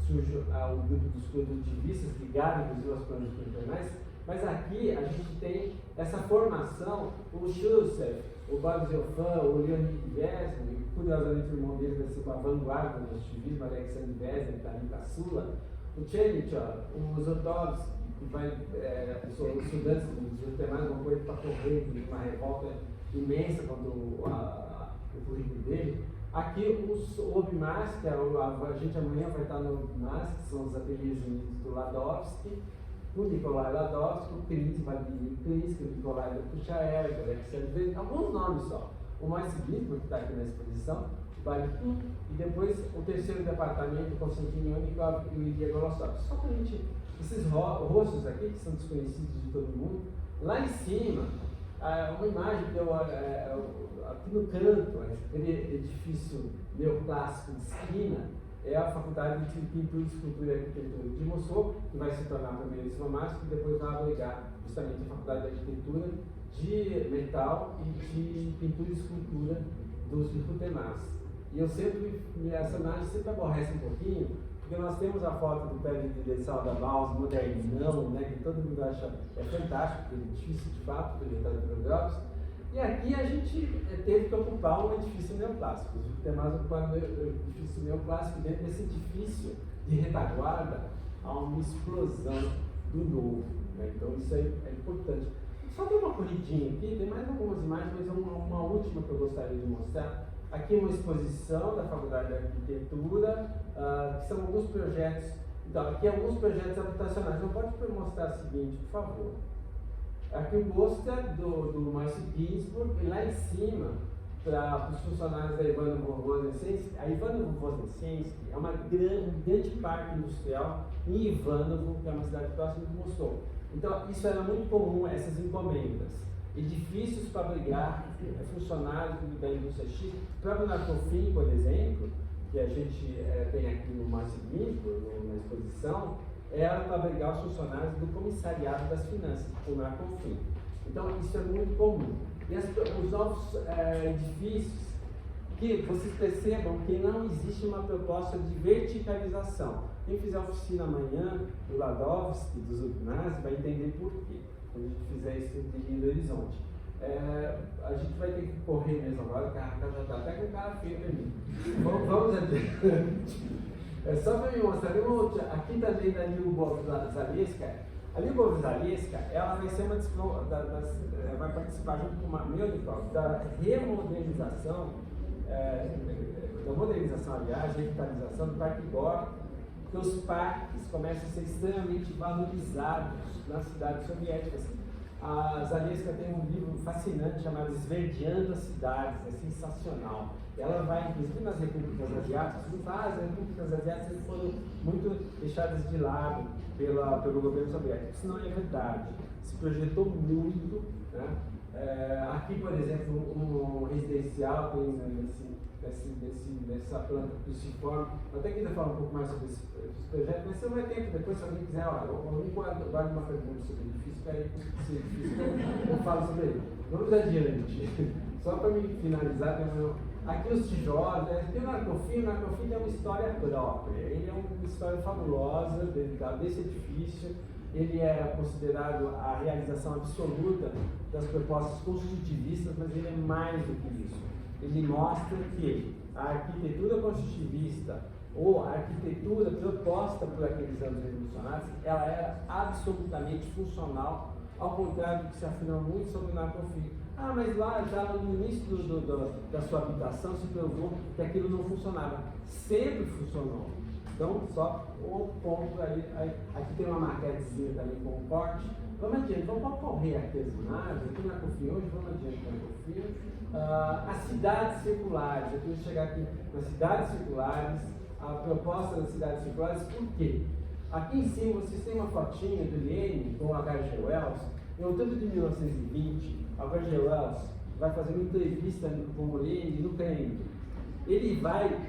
surge o grupo dos produtivistas, ligados inclusive aos planos internacionais. Mas aqui a gente tem essa formação, o Schuster, o Bob Gelfand, o Leonid Vesny, curiosamente o irmão dele vai ser com a vanguarda do construtivismo, Alexandre Vesny, que está ali caçula, o Chernyshev, o Zotovsky, que vai, os estudantes dos demais vão pôr ele para correr, uma revolta imensa contra o currículo dele. Aqui o Obmars, que a gente amanhã vai estar no Obmars, que são os ateliês unidos do Ladovsky, o Nikolai Ladovsky, o Kris, Vladimir Kris, o Nikolai Dokuchaev, o Alexandre Vesny, alguns nomes só. O mais seguinte, que está aqui na exposição, o Barikin, e depois o terceiro departamento, o Konstantin Ionikov e o Ilya Golossov. Só para a gente, esses rostos aqui, que são desconhecidos de todo mundo, lá em cima, uma imagem que eu, aqui no canto, aquele edifício neoclássico de esquina, é a Faculdade de Pintura, Escultura e Arquitetura de Moscou, que vai se tornar primeiro de Slomarsky, e depois vai abrigar justamente a Faculdade de Arquitetura de Metal e de Pintura e Escultura dos Viltemas. E eu sempre, essa imagem sempre aborrece um pouquinho, porque nós temos a foto do pé de direção da Maus, modernão, né, que todo mundo acha fantástico, porque é difícil de fato, projetado por Groves. E aqui a gente teve que ocupar um edifício neoclássico. Os Viltemas ocuparam um edifício neoclássico, dentro desse edifício de retaguarda há uma explosão do novo. Né? Então isso é importante. Só tem uma corridinha aqui, tem mais algumas imagens, mas uma última que eu gostaria de mostrar. Aqui uma exposição da Faculdade de Arquitetura, que são alguns projetos. Então, aqui alguns projetos habitacionais. Não pode mostrar o seguinte, por favor. Aqui o pôster do Márcio Ginsburg, e lá em cima, para os funcionários da Ivanovo-Voznесensky. A Ivanovo-Voznесensky é uma grande parque industrial em Ivanovo, que é uma cidade próxima de Moscou. Então, isso era muito comum, essas encomendas. Edifícios para abrigar funcionários da indústria X. O próprio Narcofim, por exemplo, que a gente tem aqui no Márcio Ginsburg, na exposição, era para abrigar os funcionários do Comissariado das Finanças, o Narcofim. Então, isso é muito comum. E os novos edifícios, que vocês percebam que não existe uma proposta de verticalização. Quem fizer a oficina amanhã, do Ladovsky, dos Ubnaz, vai entender por quê, quando a gente fizer isso de Belo Horizonte. A gente vai ter que correr mesmo agora, o carro já está até com o cara feio para mim. Vamos adiante. Só para me mostrar, aqui também da Lyubov Zaleska. A Lyubov Zaleska, ela vai ser vai participar junto com uma Melnikov da remodernização, da modernização, aliás, revitalização do Parque Gorky, porque os parques começam a ser extremamente valorizados nas cidades soviéticas. A Zaleska tem um livro fascinante chamado Esverdeando as Cidades, é sensacional. Ela vai, inclusive nas repúblicas asiáticas, as repúblicas asiáticas foram muito deixadas de lado pelo governo soviético. Isso não é verdade. Se projetou muito. Né? Aqui, por exemplo, um residencial tem dessa planta cruciforme. Eu até queria falar um pouco mais sobre esse projeto, mas se não vai tempo, depois se alguém quiser, olha, eu guardo uma pergunta sobre edifício, que aí se edifício eu falo sobre ele. Vamos adiante. Só para me finalizar, aqui os tijolos, tem o Narcofim tem uma história própria. Ele é uma história fabulosa desse edifício. Ele é considerado a realização absoluta das propostas construtivistas, mas ele é mais do que isso. Ele mostra que a arquitetura construtivista ou a arquitetura proposta por aqueles anos revolucionários, ela era absolutamente funcional, ao contrário do que se afirma muito sobre o Narcofim. Ah, mas lá já no início da sua habitação se provou que aquilo não funcionava. Sempre funcionou. Então, só um ponto aí. Aqui tem uma maquetezinha também com um corte. Vamos adiante, vamos correr artesanagem, aqui na Confio hoje, vamos adiante na Confio. As cidades circulares, eu queria chegar aqui nas cidades circulares, a proposta das cidades circulares, por quê? Aqui em cima vocês têm uma fotinha do Lenin com o H.G. Wells. Em outubro de 1920, o H.G. Wells vai fazer uma entrevista com o Lenin no Kremlin. Ele vai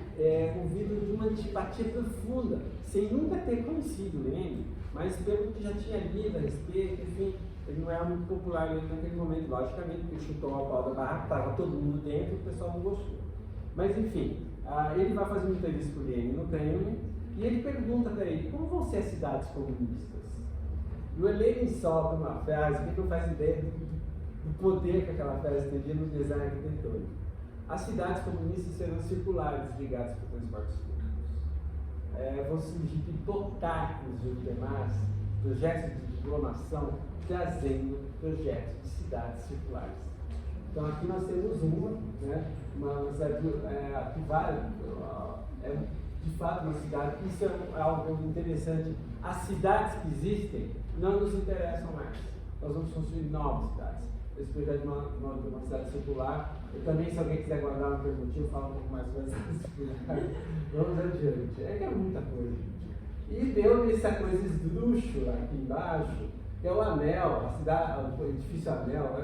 movido de uma antipatia profunda, sem nunca ter conhecido Lenin, mas pelo que já tinha lido a respeito, enfim, ele não era muito popular naquele momento, logicamente, porque chutou a pau da barraca, estava todo mundo dentro e o pessoal não gostou. Mas enfim, ele vai fazer uma entrevista com o Lenin no Kremlin e ele pergunta para ele, como vão ser as cidades comunistas? E o Lenin solta uma frase que não faz ideia do poder que aquela frase teria no design arquitetônico. As cidades comunistas serão circulares, ligadas por transportes públicos. Vão surgir pitocários de demais projetos de diplomação trazendo projetos de cidades circulares. Então aqui nós temos uma cidade que vale, de fato uma cidade, isso é algo interessante. As cidades que existem não nos interessam mais. Nós vamos construir novas cidades. Esse projeto de uma cidade circular. Eu também, se alguém quiser guardar uma perguntinha, eu falo um pouco mais sobre essa cidade. Vamos adiante. É que é muita coisa, gente. E deu essa coisa esdrúxula aqui embaixo, que é o anel, a cidade, o edifício anel.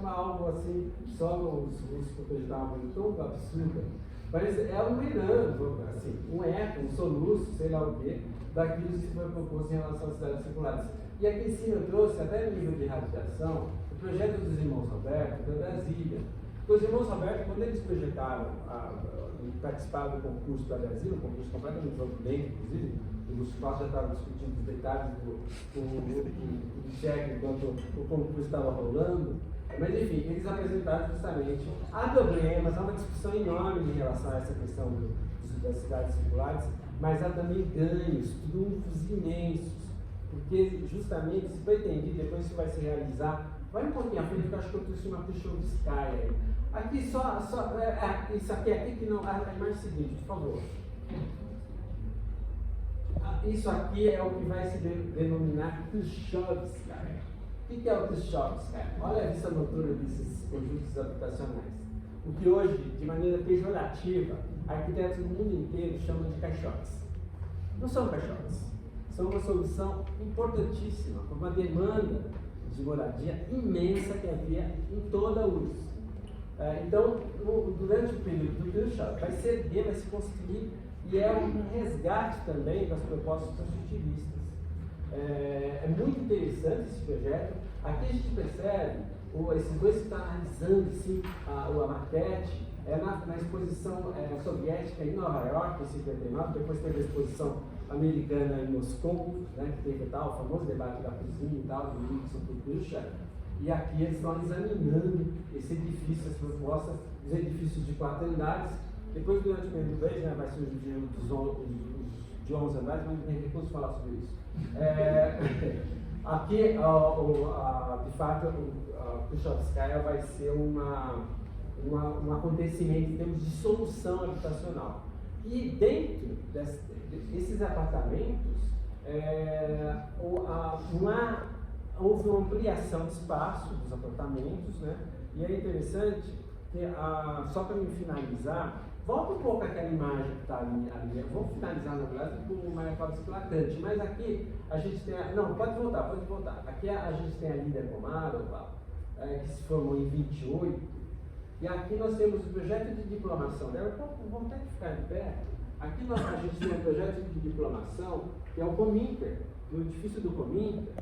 Algo assim, só os russos acreditavam tão absurda. Mas é um mirando, assim, um eco, um soluço, sei lá o quê, daquilo que se foi proposto em relação às cidades circulares. E aqui em cima eu trouxe, até no nível de radiação, o projeto dos irmãos Roberto, da Brasília. Os irmãos Roberto, quando eles projetaram e participaram do concurso da Brasília, um concurso completamente bem, inclusive, os pais já estavam discutindo os detalhes do cheque enquanto o concurso estava rolando. Mas enfim, eles apresentaram justamente, há problemas, há uma discussão enorme em relação a essa questão das cidades circulares, mas há também ganhos, triunfos imensos, porque justamente se pretendia, depois isso vai se realizar, vai um pouquinho à frente, porque eu acho que eu trouxe uma Khrushchevskaya aí. Aqui isso aqui que não, a imagem seguinte, por favor. Isso aqui é o que vai se denominar Khrushchevskaya. O que é o Khrushchevskaya? Olha a vista noturna desses conjuntos habitacionais. O que hoje, de maneira pejorativa, arquitetos do mundo inteiro chamam de caixotes. Não são caixotes. São uma solução importantíssima, para uma demanda de moradia imensa que havia em toda a URSS. Então, durante o período do Khrushchev, vai se erguer, vai se construir, e é um resgate também das propostas construtivistas. É muito interessante esse projeto. Aqui a gente percebe, esses dois que estão analisando assim, a maquete, na exposição soviética em Nova York, em 59, depois teve a exposição americana em Moscou, né, que teve o famoso debate da cozinha e tal, do Nixon para o Khrushchev. E aqui eles estão examinando esse edifício, as propostas dos edifícios de 4 andares. Depois, durante o período 2, vai surgir os de 11 andares, mas nem recuso falar sobre isso. Aqui, de fato, a Khrushchevskaya vai ser um acontecimento em termos de solução habitacional. E dentro desses apartamentos, houve uma ampliação de espaço dos apartamentos, né? E é interessante que, só para me finalizar, volta um pouco aquela imagem que está ali. Eu vou finalizar, na verdade, com uma hipótese latente, mas aqui a gente tem. Não, pode voltar. Aqui a gente tem a Lídia Komarova, que se formou em 28, E aqui nós temos o projeto de diplomação dela. Então, vamos ter que ficar de pé. Aqui a gente tem um projeto de diplomação, que é o Cominter, no edifício do Cominter.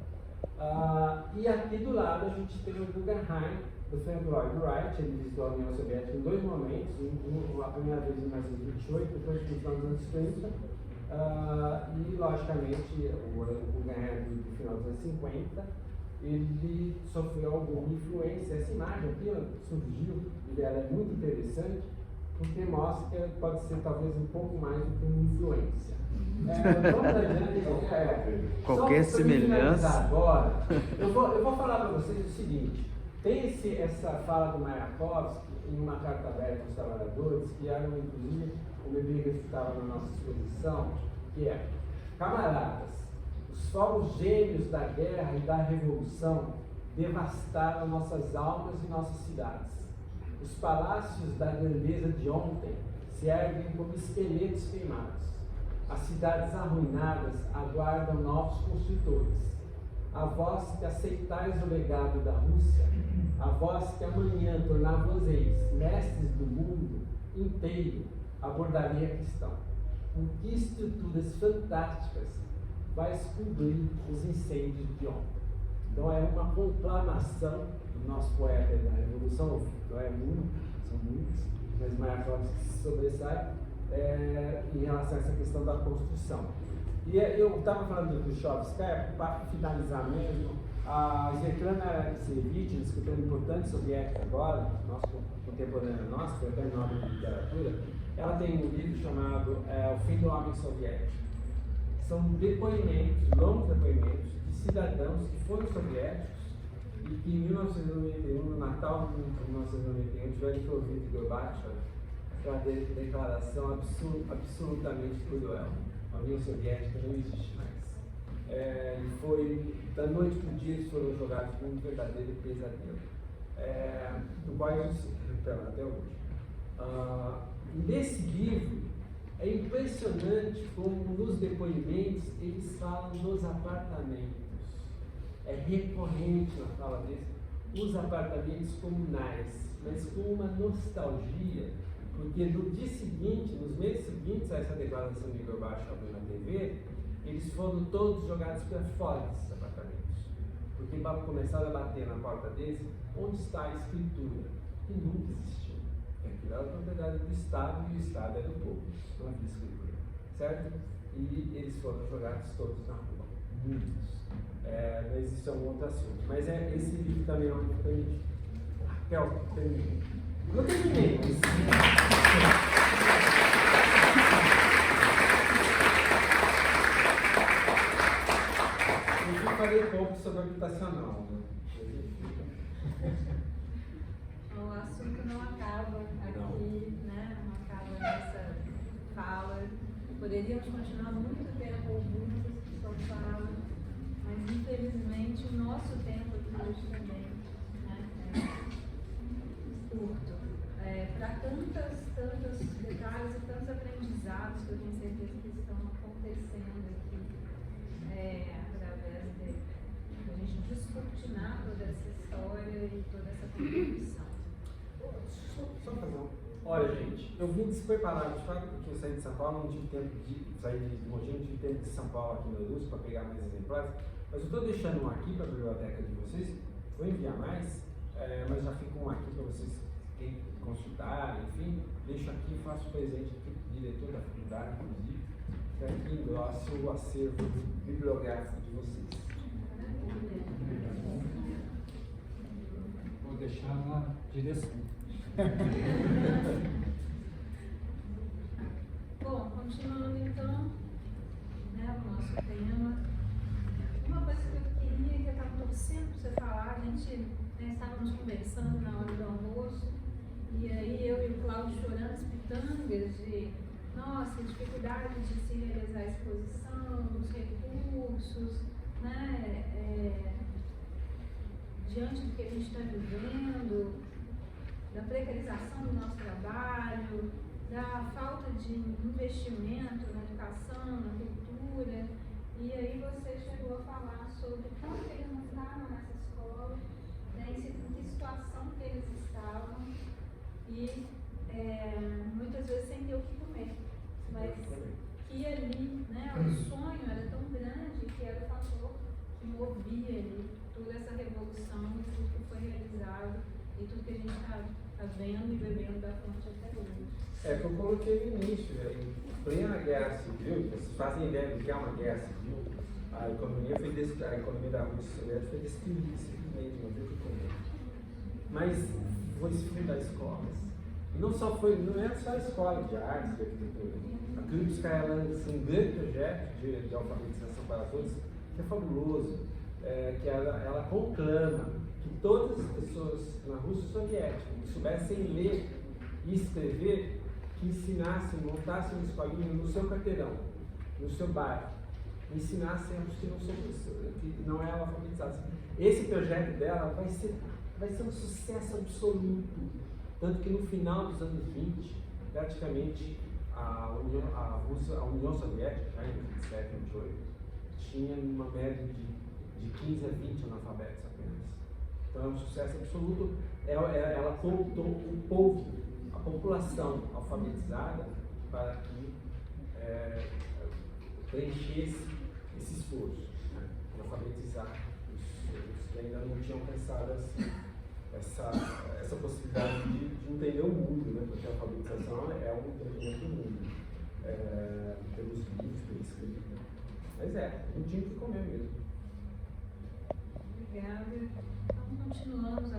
E aqui do lado a gente tem o Guggenheim, do Frank Lloyd Wright. Ele visitou a União Soviética em 2 momentos, a primeira vez em 1928, depois no final dos anos 30, e logicamente o Guggenheim do final dos anos 50. Ele sofreu alguma influência. Essa imagem aqui surgiu, e ela é muito interessante, porque mostra que ela pode ser talvez um pouco mais do que uma influência. Vamos adiante. Qualquer semelhança. Agora, eu vou falar para vocês o seguinte: tem essa fala do Mayakovsky em uma carta aberta aos trabalhadores, que era inclusive o bebê que estava na nossa exposição, que é: camaradas, os fogos gêmeos da guerra e da revolução devastaram nossas almas e nossas cidades. Os palácios da grandeza de ontem se erguem como esqueletos queimados. As cidades arruinadas aguardam novos construtores. A vós que aceitais o legado da Rússia, a vós que amanhã tornar-vos-eis mestres do mundo inteiro, abordaria a questão: com que estruturas fantásticas vai cobrir os incêndios de ontem? Então é uma conclamação do nosso poeta da Revolução, não é muito, são muitos, mas Mayakovsky se sobressai em relação a essa questão da construção. E eu estava falando do Khrushchevsky, para finalizar mesmo, a Svetlana Alexievich, escritora importante soviética agora, nosso contemporâneo nosso, foi até Nobel de Literatura, ela tem um livro chamado O Fim do Homem Soviético. São depoimentos, longos depoimentos, de cidadãos que foram soviéticos e que em 1991, no Natal de 1991, tiveram que ouvir de Gorbachev aquela declaração absolutamente cruel. A União Soviética não existe mais. E foi, da noite para o dia, eles foram jogados num verdadeiro pesadelo, do qual eles se recuperam até hoje. Nesse livro, é impressionante como nos depoimentos eles falam dos apartamentos. É recorrente na fala deles os apartamentos comunais, mas com uma nostalgia, porque no dia seguinte, nos meses seguintes a essa declaração de Gorbachev na TV, eles foram todos jogados para fora desses apartamentos, porque começaram a bater na porta deles: onde está a escritura? Que nunca existiu. Aquilo era a propriedade do Estado e o Estado era do povo, não havia escritura, certo? E eles foram jogados todos na rua, muitos. Mas isso é um outro assunto. Mas esse livro também é um livro permitido. Raquel, terminei. Não terminei, mas... Eu falei pouco sobre habitacional, né? O assunto não acaba aqui, né? Não acaba nessa fala. Poderíamos continuar muito tempo ouvindo essa pessoa fala, mas infelizmente o nosso tempo aqui hoje também, né, é curto. Para tantos detalhes e tantos aprendizados que eu tenho certeza que estão acontecendo aqui, através de a gente descortinar toda essa história e toda essa contribuição. Só fazer um... Olha, gente, eu vim despreparado, de fato, porque eu saí de São Paulo, não tive tempo de sair de Mogi, não tive tempo de São Paulo aqui no Luz para pegar mais exemplares, mas eu estou deixando um aqui para a biblioteca de vocês, vou enviar mais, mas já fica um aqui para vocês consultar, enfim, deixo aqui, faço presente aqui para o diretor da faculdade, inclusive, que aqui engrossa o acervo bibliográfico de vocês. Vou deixar na direção. Bom, continuando então, né, o nosso tema. Uma coisa que eu queria, que eu estava torcendo para você falar, a gente estávamos conversando na hora do almoço, e aí eu e o Cláudio chorando as pitangas de, nossa, dificuldade de se realizar a exposição, os recursos, né, diante do que a gente está vivendo, da precarização do nosso trabalho, da falta de investimento na educação, na cultura. E aí você chegou a falar sobre como que eles não estavam nessa escola, né, em que situação que eles estavam, e muitas vezes sem ter o que comer. Mas que ali, né, o sonho era tão grande que era o fator que movia ali toda essa revolução e tudo que foi realizado e tudo que a gente está vendo e bebendo da fonte até hoje. É que eu coloquei no início, em plena guerra civil, vocês fazem ideia do que é uma guerra civil, a economia da Rússia Soviética foi destruída, simplesmente, não viu o que comer. Mas foi se fundar escolas. E não é só a escola de artes, de arquitetura. A Krupska ela um grande projeto de alfabetização para todos, que é fabuloso, que ela conclama que todas as pessoas na Rússia Soviética que soubessem ler e escrever, que ensinassem, montassem uma escolinha no seu quarteirão, no seu bairro, ensinassem aos que não eram alfabetizados. Esse projeto dela vai ser um sucesso absoluto. Tanto que no final dos anos 20, praticamente a União Soviética, já em 27, 28, tinha uma média de 15 a 20 analfabetos apenas. Então é um sucesso absoluto. Ela contou o povo, a população alfabetizada, para que preenchesse esse esforço, né, de alfabetizar os que ainda não tinham pensado assim. Essa possibilidade de entender o mundo, né? Porque a alfabetização é um entendimento do mundo, pelos livros, pela escrita. Mas não tinha o que comer mesmo. Obrigada. Então, continuamos.